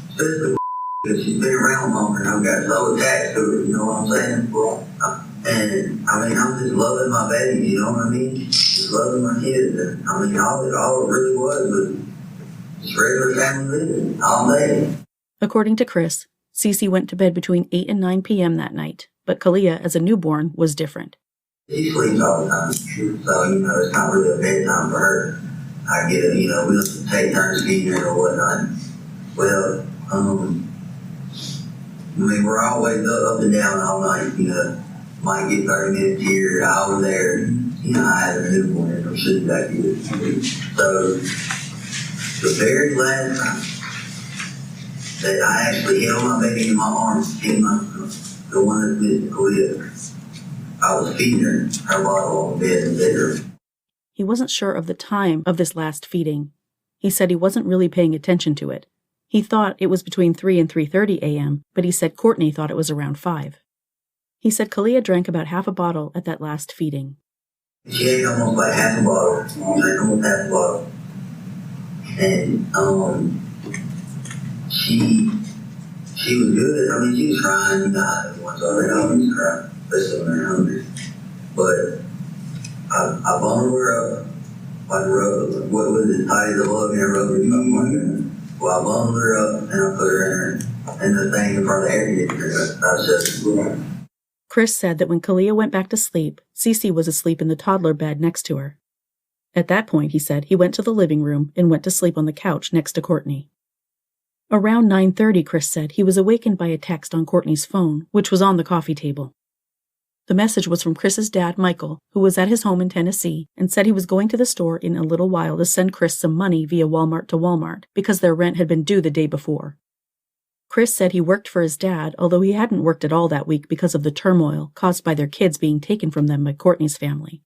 Especially because she's been around longer and I've got so attached to her, you know what I'm saying? And, I mean, I'm just loving my babies, you know what I mean? Just loving my kids. And, I mean, all it really was just regular family living, all day. According to Chris, Cece went to bed between 8 and 9 p.m. that night, but Caliyah, as a newborn, was different. She sleeps all the time, so, you know, it's not really a bedtime for her. I get it, you know, we don't take turns feeding her or whatnot. Well, I mean, we're always up and down all night, you know. Might get 30 minutes here, over there. You know, I had a newborn and I'm sitting back here. So, the very last time that I actually held my baby in my arms, the one that's missing, Caliyah, I was feeding her bottle on the bed in the bedroom. He wasn't sure of the time of this last feeding. He said he wasn't really paying attention to it. He thought it was between 3 and 3:30 a.m., but he said Cortney thought it was around 5. He said Caliyah drank about half a bottle at that last feeding. She ate almost like half a bottle. She drank almost half a bottle. And she was good. I mean, she was crying, you know, once already always crying, especially when they're hungry. But I bundled her up, like what was it, tied the hug and rubber, something like that. Well, I bundled her up and I put her in the thing in front of the air conditioner about 7 Chris said that when Caliyah went back to sleep, Cece was asleep in the toddler bed next to her. At that point, he said, he went to the living room and went to sleep on the couch next to Cortney. Around 9:30, Chris said, he was awakened by a text on Cortney's phone, which was on the coffee table. The message was from Chris's dad, Michael, who was at his home in Tennessee, and said he was going to the store in a little while to send Chris some money via Walmart to Walmart, because their rent had been due the day before. Chris said he worked for his dad, although he hadn't worked at all that week because of the turmoil caused by their kids being taken from them by Cortney's family.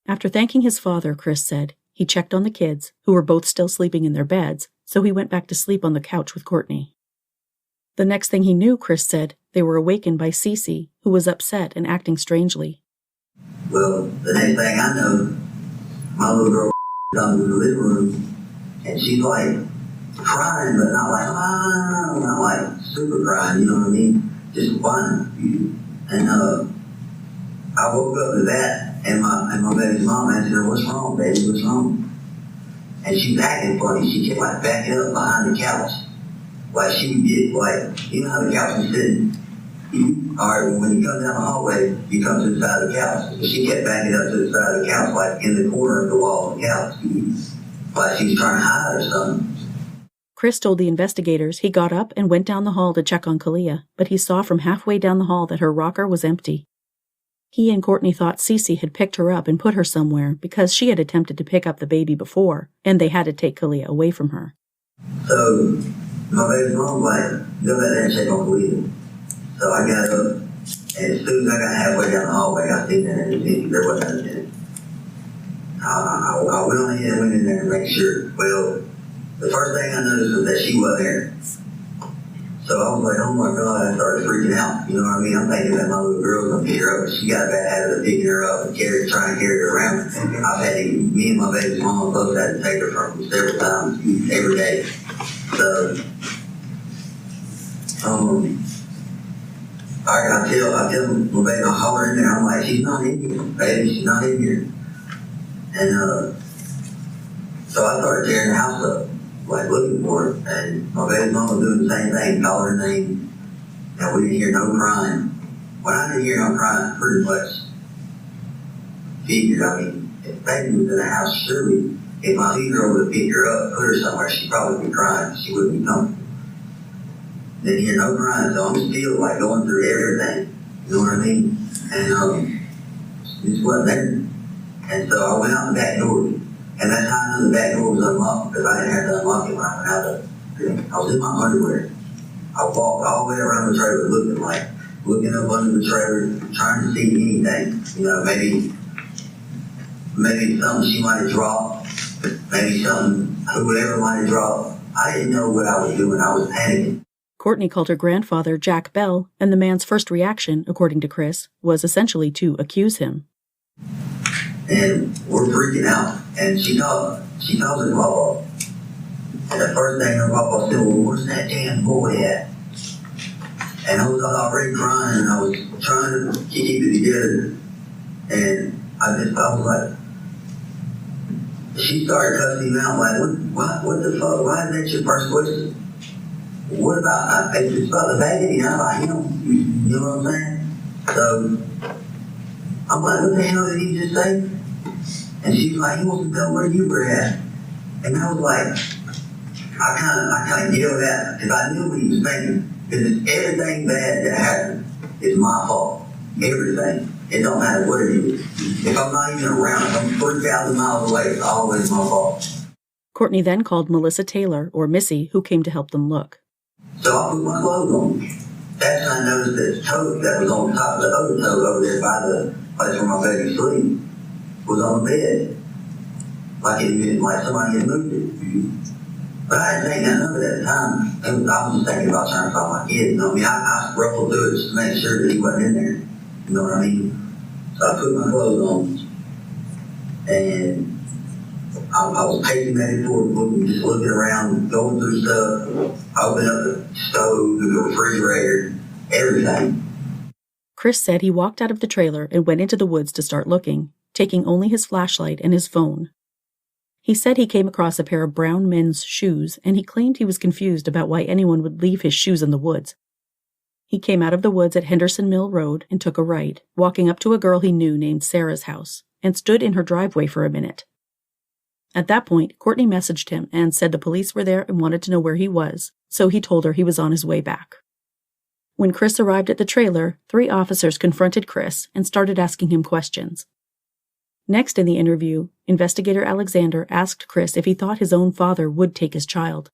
After thanking his father, Chris said, he checked on the kids, who were both still sleeping in their beds, so he went back to sleep on the couch with Cortney. The next thing he knew, Chris said, they were awakened by Cece, who was upset and acting strangely. Well, the next thing I know, my little girl comes to the living room, and she's like crying, but not like super crying, you know what I mean? Just whining. And I woke up to that, and my baby's mom asked her, "What's wrong, baby? What's wrong?" And she's acting funny. She kept like backing up behind the couch. Like she would get like, you know how the couch is sitting? Alright, when you come down the hallway, you come to the side of the couch. So she kept backing up to the side of the couch, like in the corner of the wall of the couch. Like she was trying to hide or something. Chris told the investigators he got up and went down the hall to check on Caliyah, but he saw from halfway down the hall that her rocker was empty. He and Cortney thought Cece had picked her up and put her somewhere because she had attempted to pick up the baby before, and they had to take Caliyah away from her. So my baby's mom was like, go back there and check on Caliyah. So I got up, and as soon as I got halfway down the hallway, I seen that there wasn't anything. I went on ahead and went in there and made sure. Well, the first thing I noticed was that she wasn't there. So I was like, oh my God, I started freaking out. You know what I mean? I'm thinking that my little girl's going to pick her up. She got a bad habit of picking her up and trying to carry her around. Me and my baby's mom both had to take her from several times every day. So, I tell my baby, I holler in there. I'm like, she's not in here, baby. She's not in here. And so I started tearing the house up, like looking for her. And my baby mom was doing the same thing, calling her name. And we didn't hear no crying. When I didn't hear no crying, pretty much figured, I mean, if baby was in the house, surely if my little girl would have picked her up, put her somewhere, she'd probably be crying. She wouldn't be comfortable. Didn't hear no crying, so I'm still like going through everything. You know what I mean? And just wasn't there. And so I went out the back door. And that's how I knew the back door was unlocked, because I didn't have to unlock it when I went out of it. I was in my underwear. I walked all the way around the trailer looking up under the trailer, trying to see anything. You know, maybe something she might have dropped, maybe something whoever might have dropped. I didn't know what I was doing. I was panicking. Cortney called her grandfather Jack Bell, and the man's first reaction, according to Chris, was essentially to accuse him. And we're freaking out. And she calls her papa. And the first thing her papa said, well, where's that damn boy at? And I was already crying, and I was trying to keep it together. And I was like, she started cussing him out, like, what the fuck? Why is that your first question? What about, it's about the baby, not about him. You know what I'm saying? So, I'm like, what the hell did he just say? And she's like, he wants to know where you were at. And I was like, I kind of yelled at him, because I knew what he was thinking. Because everything bad that happens is my fault. Everything. It don't matter what it is. If I'm not even around, if I'm 3,000 miles away, it's always my fault. Cortney then called Melissa Taylor, or Missy, who came to help them look. So I put my clothes on. That's when I noticed that tote that was on top of the other tote over there by the place where my baby sleep was on the bed. Like somebody had moved it. But I didn't think none of it at the time. I was just thinking about trying to find my kid. You know what I mean? I ruffled through it just to make sure that he wasn't in there. You know what I mean? So I put my clothes on, and I was pacing back and forth, just looking around, going through stuff. I opened up the stove, the refrigerator, everything. Chris said he walked out of the trailer and went into the woods to start looking, taking only his flashlight and his phone. He said he came across a pair of brown men's shoes, and he claimed he was confused about why anyone would leave his shoes in the woods. He came out of the woods at Henderson Mill Road and took a right, walking up to a girl he knew named Sarah's house, and stood in her driveway for a minute. At that point, Cortney messaged him and said the police were there and wanted to know where he was, so he told her he was on his way back. When Chris arrived at the trailer, 3 officers confronted Chris and started asking him questions. Next in the interview, investigator Alexander asked Chris if he thought his own father would take his child.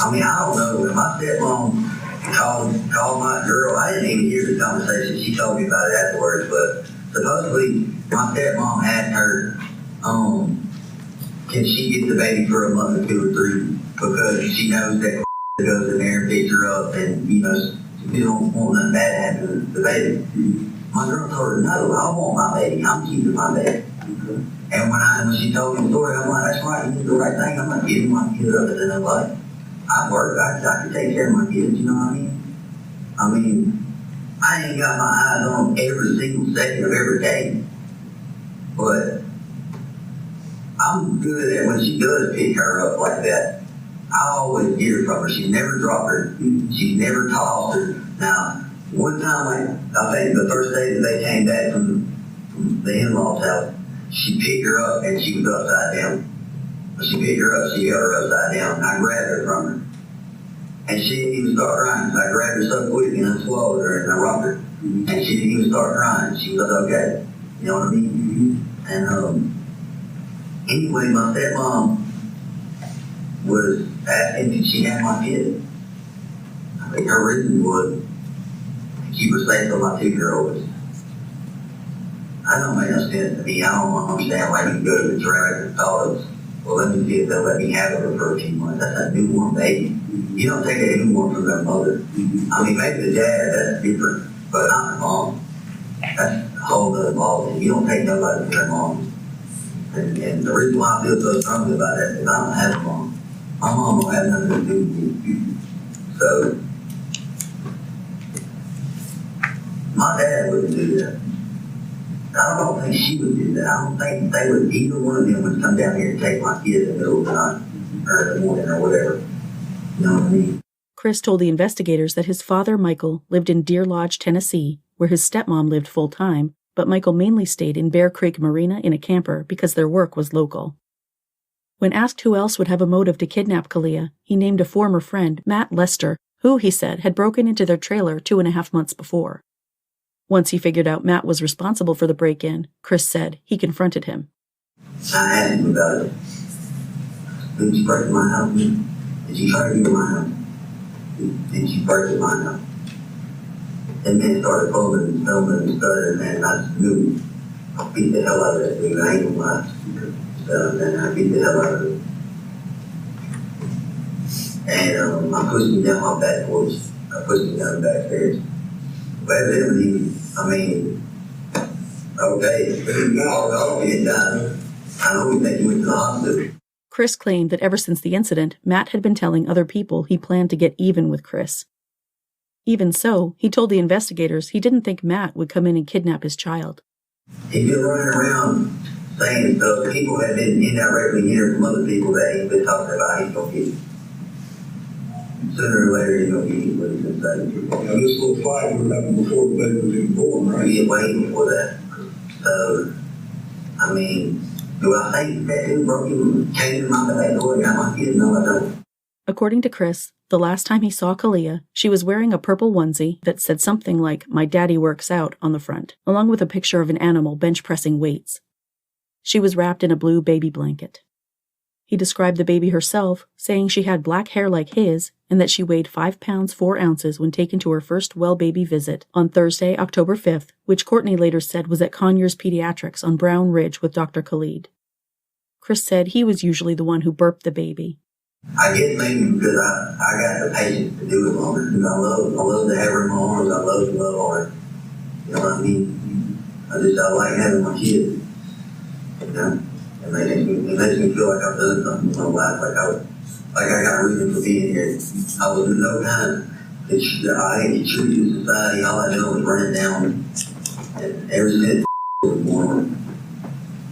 I mean, I don't know. When my stepmom called my girl, I didn't even hear the conversation. She told me about it afterwards, but supposedly my stepmom asked her, can she get the baby for a month or 2 or 3 because she knows that goes in there and picks her up, and you don't want nothing bad to happen to the baby. My girl told her, no, I want my baby. I'm keeping my baby. And when she told me the story, I'm like, that's right, you did the right thing. I'm not giving my kid up. And I'm like, I work, I can take care of my kids, you know what I mean? I mean, I ain't got my eyes on every single second of every day. But I'm good at when she does pick her up like that. I always hear from her. She's never dropped her. She's never tossed her. Now, one time, I think the first day that they came back from the in-law's house, she picked her up and she was upside down. When she picked her up, she held her upside down, and I grabbed her from her. And she didn't even start crying. So I grabbed her so quick and I swallowed her and I rocked her. And she didn't even start crying. She was okay. You know what I mean? And anyway, my stepmom was asking if she had my kid. I think her reason was keep her safe from my 2-year-olds. I don't make no sense to me. I don't understand why you can go to the trailer and thought of, well, let me see if they'll let me have her for a few months. That's a newborn baby. You don't take a newborn from their mother. I mean, maybe the dad, that's different, but not the mom. That's a whole other ballgame. You don't take nobody from their mom. And the reason why I feel so strongly about that is I don't have a mom. My mom don't have nothing to do with me. So, my dad wouldn't do that. I don't think she would do that. I don't think they would, either one of them would come down here and take my kid in the middle of the night or in the morning or whatever. You know what I mean? Chris told the investigators that his father, Michael, lived in Deer Lodge, Tennessee, where his stepmom lived full-time, but Michael mainly stayed in Bear Creek Marina in a camper because their work was local. When asked who else would have a motive to kidnap Caliyah, he named a former friend, Matt Lester, who, he said, had broken into their trailer 2.5 months before. Once he figured out Matt was responsible for the break-in, Chris said he confronted him. I asked him about it. Did you break my house? Did you try to get my house? Did you break my house? And then started foaming and stumbling and stuttering, and I just knew I beat the hell out of that dude. I ain't gonna lie. And I beat the hell out of it. And I pushed him down my back porch. I pushed him down the back stairs. But evidently, I mean, okay, I'll get done. I know we think he went to the hospital. Chris claimed that ever since the incident, Matt had been telling other people he planned to get even with Chris. Even so, he told the investigators he didn't think Matt would come in and kidnap his child. He's been running around saying stuff. People have been indirectly hearing from other people that he's been talking about he's going to get you. Sooner or later, he's going to get you what he's been saying. Now, this little fight would happen before the baby was even born, right? Yeah, way before that. So, I mean, do I think that dude broke him, came in my back door and got my kid? No, I don't. According to Chris, the last time he saw Caliyah, she was wearing a purple onesie that said something like "My daddy works out" on the front, along with a picture of an animal bench pressing weights. She was wrapped in a blue baby blanket. He described the baby herself, saying she had black hair like his and that she weighed 5 pounds 4 ounces when taken to her first well baby visit on Thursday, October 5th, which Cortney later said was at Conyers Pediatrics on Brown Ridge with Dr. Khalid. Chris said he was usually the one who burped the baby. I guess maybe because I got the patience to do it longer. Because I love to have her in my arms. I love to love on her. You know what I mean? I like having my kids. You know? It makes me feel like I've done something in my life. Like I got a reason for being here. I was no time I ain't treated in society. All I know was running down. And ever since was born,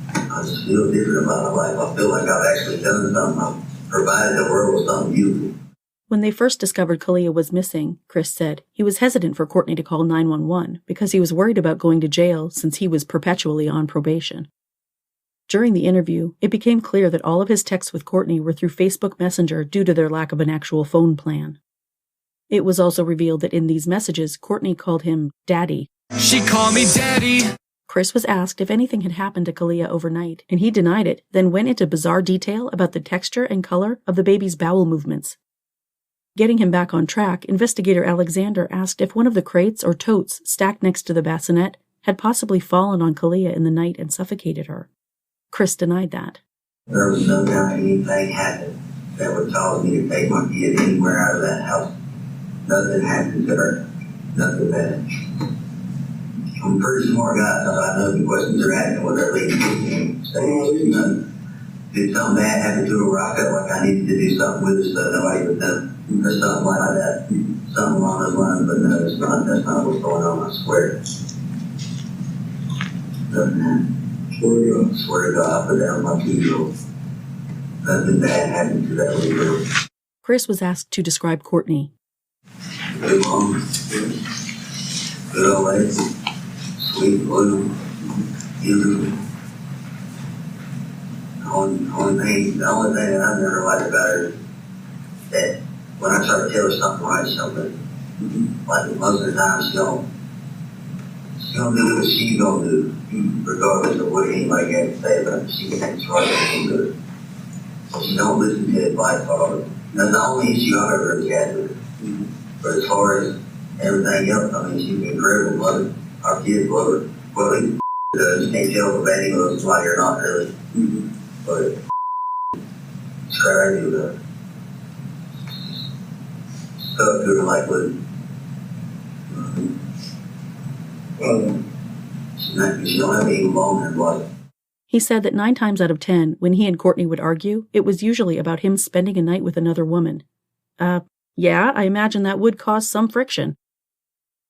I just feel different about my life. I feel like I've actually done something. I've provided the world with something beautiful. When they first discovered Caliyah was missing, Chris said, he was hesitant for Cortney to call 911 because he was worried about going to jail since he was perpetually on probation. During the interview, it became clear that all of his texts with Cortney were through Facebook Messenger due to their lack of an actual phone plan. It was also revealed that in these messages, Cortney called him Daddy. She called me Daddy. Chris was asked if anything had happened to Caliyah overnight, and he denied it, then went into bizarre detail about the texture and color of the baby's bowel movements. Getting him back on track, investigator Alexander asked if one of the crates or totes stacked next to the bassinet had possibly fallen on Caliyah in the night and suffocated her. Chris denied that. There was no time anything happened that would cause me to take my kid anywhere out of that house. Nothing happened to her. Nothing bad. I'm a pretty smart guy, so I know the questions are asking what they're leading to. Did something bad happen to her where I felt like I needed to do something with her so nobody would know? Or something like that. Something along those lines, but no, it's not. That's not what's going on, I swear. Nothing happened. Swear to God, I put down my 2-year-old. Nothing bad happened to that little girl. Chris was asked to describe Cortney. Good mom. Good old lady. Sweet, loyal, beautiful. The only thing that I've never liked about her is that when I try to tell her something right, something, like most of the time she don't do what she's gonna do, regardless of what anybody has to say about it. She thinks right and do it. So she don't listen to advice all of it. That's the only issue I've ever really had with her. But as far as everything else, I mean, she's an incredible mother. Our kids love her. Well, he does. You can't tell if a baby loves somebody or not, really. But it's crazy with her. Stuck to her like glue. She don't have any bone in her body. He said that 9 times out of 10, when he and Cortney would argue, it was usually about him spending a night with another woman. Yeah, I imagine that would cause some friction.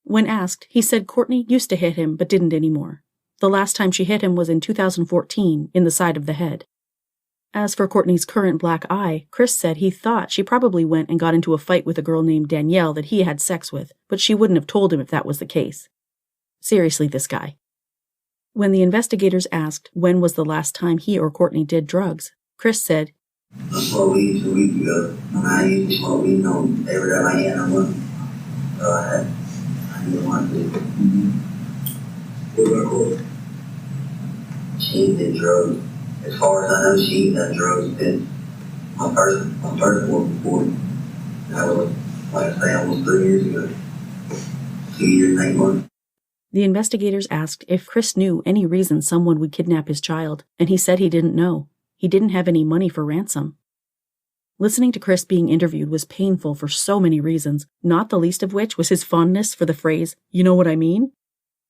When asked, he said Cortney used to hit him but didn't anymore. The last time she hit him was in 2014, in the side of the head. As for Cortney's current black eye, Chris said he thought she probably went and got into a fight with a girl named Danielle that he had sex with, but she wouldn't have told him if that was the case. Seriously, this guy. When the investigators asked when was the last time he or Cortney did drugs, Chris said, I smoked weed 2 weeks ago. I used to smoke weed every time I had no money. So I didn't want to. What about Cortney? She ain't did drugs. As far as I know, she ain't done drugs since my first one before. That was, like I say, almost 3 years ago. 2 years and 8 months. The investigators asked if Chris knew any reason someone would kidnap his child, and he said he didn't know. He didn't have any money for ransom. Listening to Chris being interviewed was painful for so many reasons, not the least of which was his fondness for the phrase, "You know what I mean?"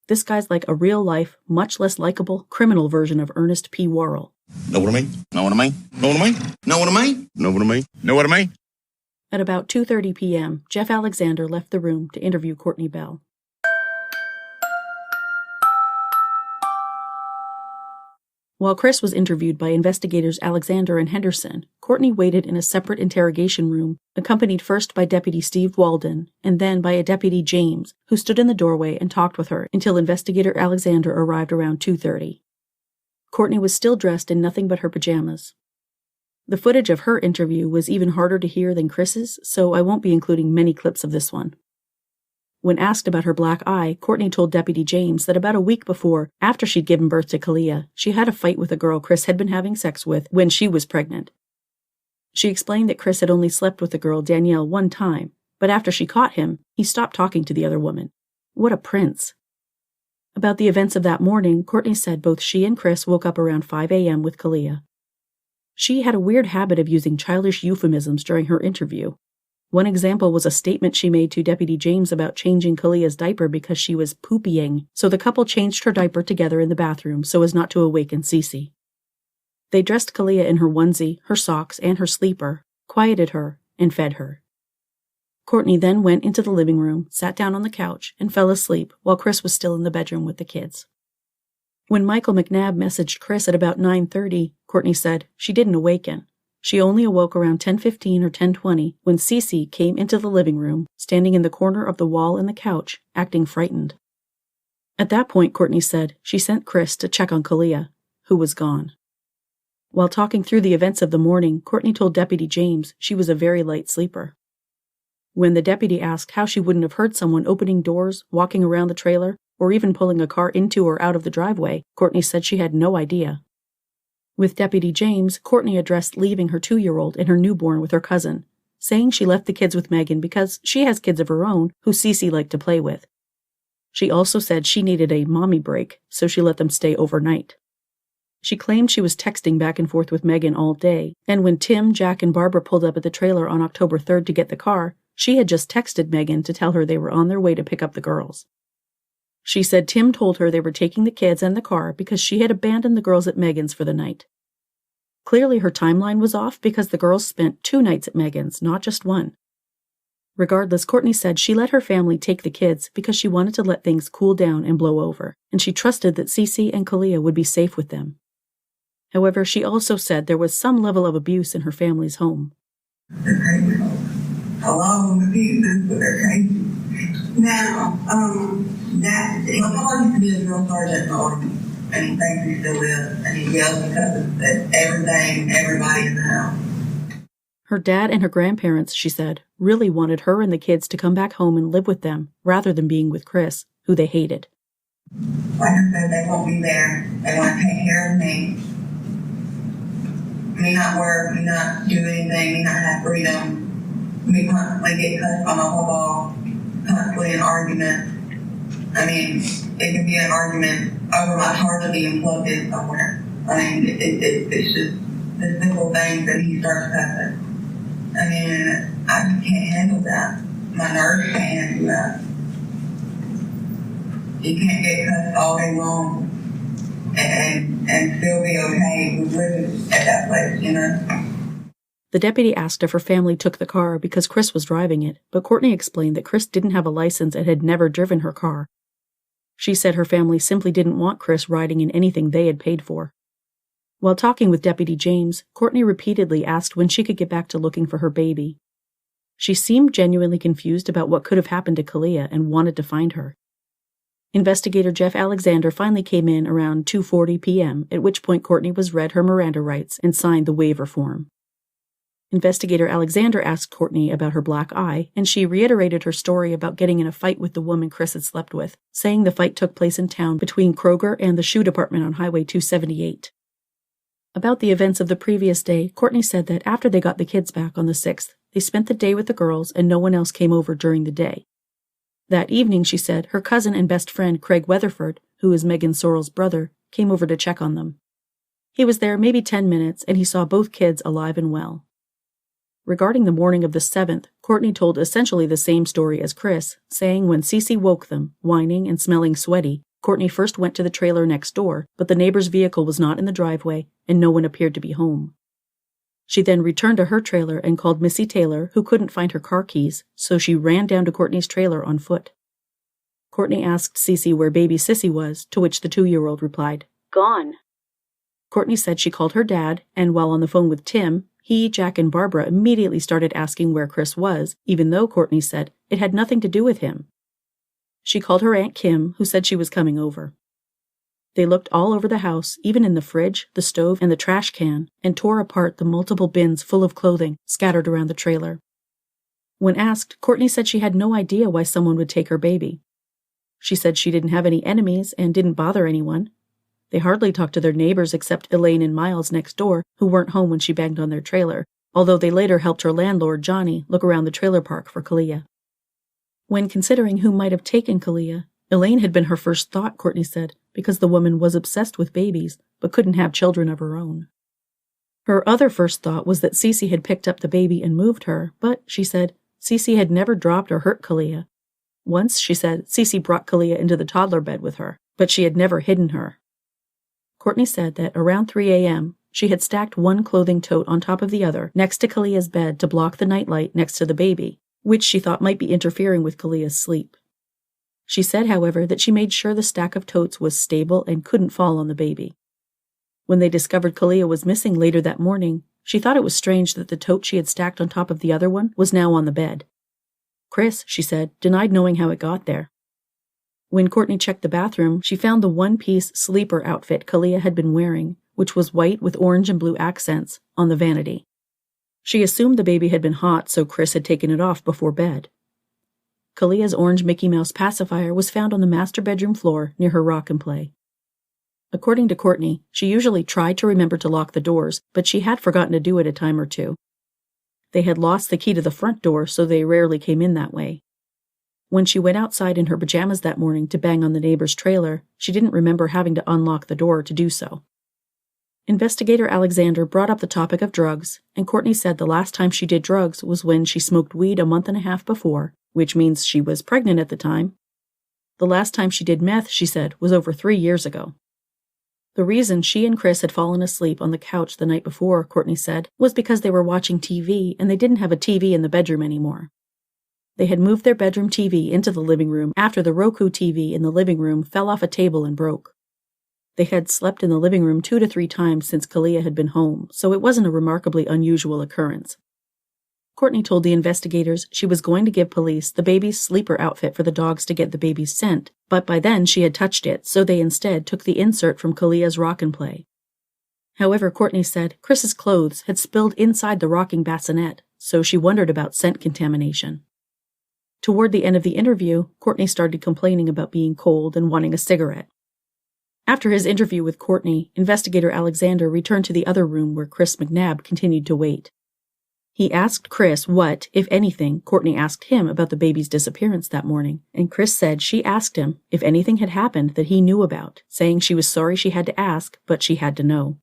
This guy's like a real-life, much less likable, criminal version of Ernest P. Worrell. Know what I mean? Know what I mean? Know what I mean? Know what I mean? Know what I mean? Know what I mean? At about 2:30 p.m., Jeff Alexander left the room to interview Cortney Bell. While Chris was interviewed by investigators Alexander and Henderson, Cortney waited in a separate interrogation room, accompanied first by Deputy Steve Walden and then by a Deputy James, who stood in the doorway and talked with her until investigator Alexander arrived around 2:30. Cortney was still dressed in nothing but her pajamas. The footage of her interview was even harder to hear than Chris's, so I won't be including many clips of this one. When asked about her black eye, Cortney told Deputy James that about a week before, after she'd given birth to Caliyah, she had a fight with a girl Chris had been having sex with when she was pregnant. She explained that Chris had only slept with the girl Danielle one time, but after she caught him, he stopped talking to the other woman. What a prince. About the events of that morning, Cortney said both she and Chris woke up around 5 a.m. with Caliyah. She had a weird habit of using childish euphemisms during her interview. One example was a statement she made to Deputy James about changing Caliyah's diaper because she was poopying, so the couple changed her diaper together in the bathroom so as not to awaken Cece. They dressed Caliyah in her onesie, her socks, and her sleeper, quieted her, and fed her. Cortney then went into the living room, sat down on the couch, and fell asleep while Chris was still in the bedroom with the kids. When Michael McNabb messaged Chris at about 9:30, Cortney said she didn't awaken. She only awoke around 10:15 or 10:20 when Cece came into the living room, standing in the corner of the wall and the couch, acting frightened. At that point, Cortney said she sent Chris to check on Caliyah, who was gone. While talking through the events of the morning, Cortney told Deputy James she was a very light sleeper. When the deputy asked how she wouldn't have heard someone opening doors, walking around the trailer, or even pulling a car into or out of the driveway, Cortney said she had no idea. With Deputy James, Cortney addressed leaving her 2-year-old and her newborn with her cousin, saying she left the kids with Megan because she has kids of her own who Cece liked to play with. She also said she needed a mommy break, so she let them stay overnight. She claimed she was texting back and forth with Megan all day, and when Tim, Jack, and Barbara pulled up at the trailer on October 3rd to get the car, she had just texted Megan to tell her they were on their way to pick up the girls. She said Tim told her they were taking the kids and the car because she had abandoned the girls at Megan's for the night. Clearly her timeline was off because the girls spent 2 nights at Megan's, not just 1. Regardless, Cortney said she let her family take the kids because she wanted to let things cool down and blow over, and she trusted that Cece and Caliyah would be safe with them. However, she also said there was some level of abuse in her family's home. They're crazy. A lot of them abuse, but they're crazy. Now, my father used to be a drill sergeant in the Army, and he thinks he still is, and he yells at everything, everybody in the house. Her dad and her grandparents, she said, really wanted her and the kids to come back home and live with them, rather than being with Chris, who they hated. Like I said, they won't be there. They want to take care of me. Me not work, me not do anything, me not have freedom. Me constantly get cussed on the whole ball, constantly an argument. I mean, it could be an argument over my charger being plugged in somewhere. I mean, it's just the simple things that he starts cussing. I mean, I just can't handle that. My nerves can't handle that. You can't get cussed all day long and still be okay with living at that place, you know? The deputy asked if her family took the car because Chris was driving it, but Cortney explained that Chris didn't have a license and had never driven her car. She said her family simply didn't want Chris riding in anything they had paid for. While talking with Deputy James, Cortney repeatedly asked when she could get back to looking for her baby. She seemed genuinely confused about what could have happened to Caliyah and wanted to find her. Investigator Jeff Alexander finally came in around 2:40 p.m., at which point Cortney was read her Miranda rights and signed the waiver form. Investigator Alexander asked Cortney about her black eye, and she reiterated her story about getting in a fight with the woman Chris had slept with, saying the fight took place in town between Kroger and the shoe department on Highway 278. About the events of the previous day, Cortney said that after they got the kids back on the 6th, they spent the day with the girls and no one else came over during the day. That evening, she said, her cousin and best friend Craig Weatherford, who is Megan Sorrell's brother, came over to check on them. He was there maybe 10 minutes and he saw both kids alive and well. Regarding the morning of the 7th, Cortney told essentially the same story as Chris, saying when Cece woke them, whining and smelling sweaty, Cortney first went to the trailer next door, but the neighbor's vehicle was not in the driveway and no one appeared to be home. She then returned to her trailer and called Missy Taylor, who couldn't find her car keys, so she ran down to Cortney's trailer on foot. Cortney asked Cece where baby Sissy was, to which the 2-year-old replied, "Gone." Cortney said she called her dad, and while on the phone with Tim, he, Jack, and Barbara immediately started asking where Chris was, even though Cortney said it had nothing to do with him. She called her Aunt Kim, who said she was coming over. They looked all over the house, even in the fridge, the stove, and the trash can, and tore apart the multiple bins full of clothing scattered around the trailer. When asked, Cortney said she had no idea why someone would take her baby. She said she didn't have any enemies and didn't bother anyone. They hardly talked to their neighbors except Elaine and Miles next door, who weren't home when she banged on their trailer, although they later helped her landlord, Johnny, look around the trailer park for Caliyah. When considering who might have taken Caliyah, Elaine had been her first thought, Cortney said, because the woman was obsessed with babies, but couldn't have children of her own. Her other first thought was that Cece had picked up the baby and moved her, but, she said, Cece had never dropped or hurt Caliyah. Once, she said, Cece brought Caliyah into the toddler bed with her, but she had never hidden her. Cortney said that around 3 a.m., she had stacked one clothing tote on top of the other next to Caliyah's bed to block the nightlight next to the baby, which she thought might be interfering with Caliyah's sleep. She said, however, that she made sure the stack of totes was stable and couldn't fall on the baby. When they discovered Caliyah was missing later that morning, she thought it was strange that the tote she had stacked on top of the other one was now on the bed. Chris, she said, denied knowing how it got there. When Cortney checked the bathroom, she found the one-piece sleeper outfit Caliyah had been wearing, which was white with orange and blue accents, on the vanity. She assumed the baby had been hot, so Chris had taken it off before bed. Caliyah's orange Mickey Mouse pacifier was found on the master bedroom floor near her rock and play. According to Cortney, she usually tried to remember to lock the doors, but she had forgotten to do it a time or two. They had lost the key to the front door, so they rarely came in that way. When she went outside in her pajamas that morning to bang on the neighbor's trailer, she didn't remember having to unlock the door to do so. Investigator Alexander brought up the topic of drugs, and Cortney said the last time she did drugs was when she smoked weed a month and a half before, which means she was pregnant at the time. The last time she did meth, she said, was over 3 years ago. The reason she and Chris had fallen asleep on the couch the night before, Cortney said, was because they were watching TV and they didn't have a TV in the bedroom anymore. They had moved their bedroom TV into the living room after the Roku TV in the living room fell off a table and broke. They had slept in the living room 2 to 3 times since Caliyah had been home, so it wasn't a remarkably unusual occurrence. Cortney told the investigators she was going to give police the baby's sleeper outfit for the dogs to get the baby's scent, but by then she had touched it, so they instead took the insert from Caliyah's rock and play. However, Cortney said Chris's clothes had spilled inside the rocking bassinet, so she wondered about scent contamination. Toward the end of the interview, Cortney started complaining about being cold and wanting a cigarette. After his interview with Cortney, Investigator Alexander returned to the other room where Chris McNabb continued to wait. He asked Chris what, if anything, Cortney asked him about the baby's disappearance that morning, and Chris said she asked him if anything had happened that he knew about, saying she was sorry she had to ask, but she had to know.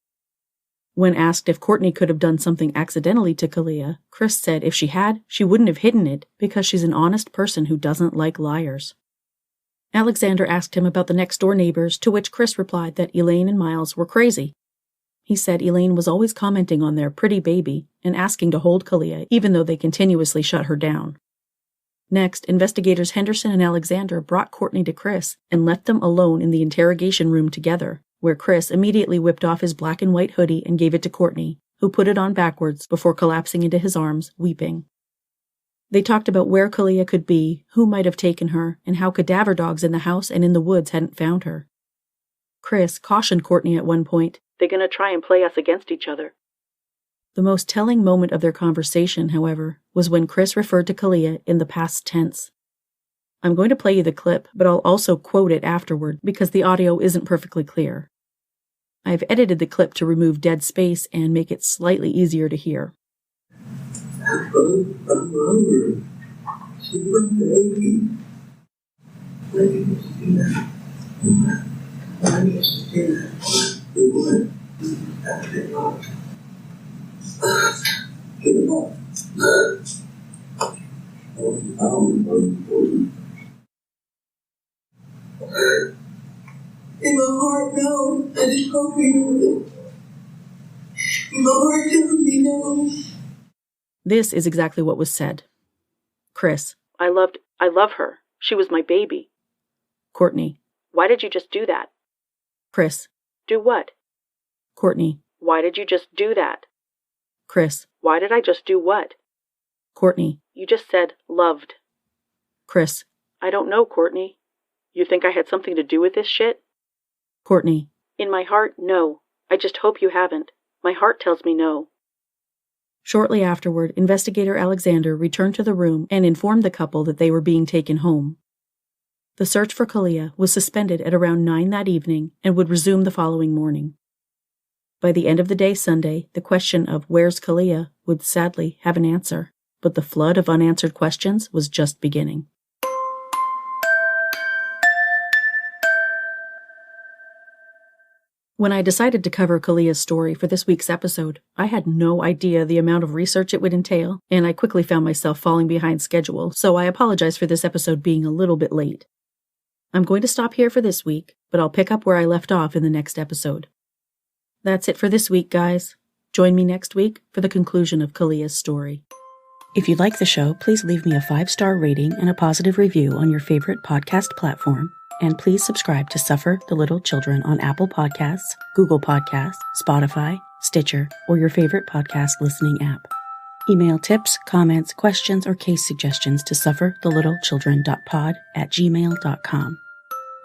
When asked if Cortney could have done something accidentally to Caliyah, Chris said if she had, she wouldn't have hidden it because she's an honest person who doesn't like liars. Alexander asked him about the next-door neighbors, to which Chris replied that Elaine and Miles were crazy. He said Elaine was always commenting on their pretty baby and asking to hold Caliyah, even though they continuously shut her down. Next, investigators Henderson and Alexander brought Cortney to Chris and left them alone in the interrogation room together, where Chris immediately whipped off his black and white hoodie and gave it to Cortney, who put it on backwards before collapsing into his arms, weeping. They talked about where Caliyah could be, who might have taken her, and how cadaver dogs in the house and in the woods hadn't found her. Chris cautioned Cortney at one point, "They're going to try and play us against each other." The most telling moment of their conversation, however, was when Chris referred to Caliyah in the past tense. I'm going to play you the clip, but I'll also quote it afterward because the audio isn't perfectly clear. I've edited the clip to remove dead space and make it slightly easier to hear. I'm hungry. She was baby. When you used to do that, I used to do that. We would. After it all. Get it off. In my heart, no. I just hope you know it. In my heart, tells me no. This is exactly what was said. Chris, I love her. She was my baby. Cortney, why did you just do that? Chris, do what? Cortney, why did you just do that? Chris, why did I just do what? Cortney, you just said loved. Chris, I don't know, Cortney. You think I had something to do with this shit? Cortney: In my heart, no. I just hope you haven't. My heart tells me no. Shortly afterward, Investigator Alexander returned to the room and informed the couple that they were being taken home. The search for Caliyah was suspended at around 9 that evening and would resume the following morning. By the end of the day Sunday, the question of "Where's Caliyah?" would sadly have an answer, but the flood of unanswered questions was just beginning. When I decided to cover Caliyah's story for this week's episode, I had no idea the amount of research it would entail, and I quickly found myself falling behind schedule, so I apologize for this episode being a little bit late. I'm going to stop here for this week, but I'll pick up where I left off in the next episode. That's it for this week, guys. Join me next week for the conclusion of Caliyah's story. If you like the show, please leave me a 5-star rating and a positive review on your favorite podcast platform. And please subscribe to Suffer the Little Children on Apple Podcasts, Google Podcasts, Spotify, Stitcher, or your favorite podcast listening app. Email tips, comments, questions, or case suggestions to sufferthelittlechildren.pod@gmail.com.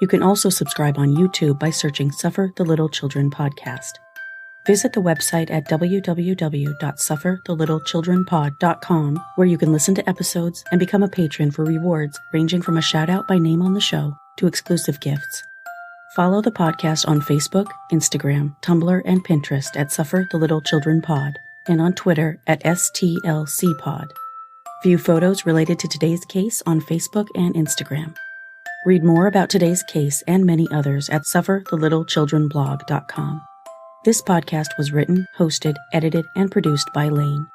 You can also subscribe on YouTube by searching Suffer the Little Children Podcast. Visit the website at www.sufferthelittlechildrenpod.com, where you can listen to episodes and become a patron for rewards ranging from a shout-out by name on the show to exclusive gifts. Follow the podcast on Facebook, Instagram, Tumblr, and Pinterest at Suffer the Little Children Pod, and on Twitter at STLCpod. View photos related to today's case on Facebook and Instagram. Read more about today's case and many others at sufferthelittlechildrenblog.com. This podcast was written, hosted, edited, and produced by Lane.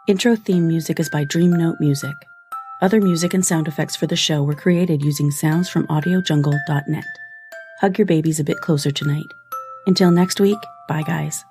Intro theme music is by Dream Note Music. Other music and sound effects for the show were created using sounds from audiojungle.net. Hug your babies a bit closer tonight. Until next week, bye guys.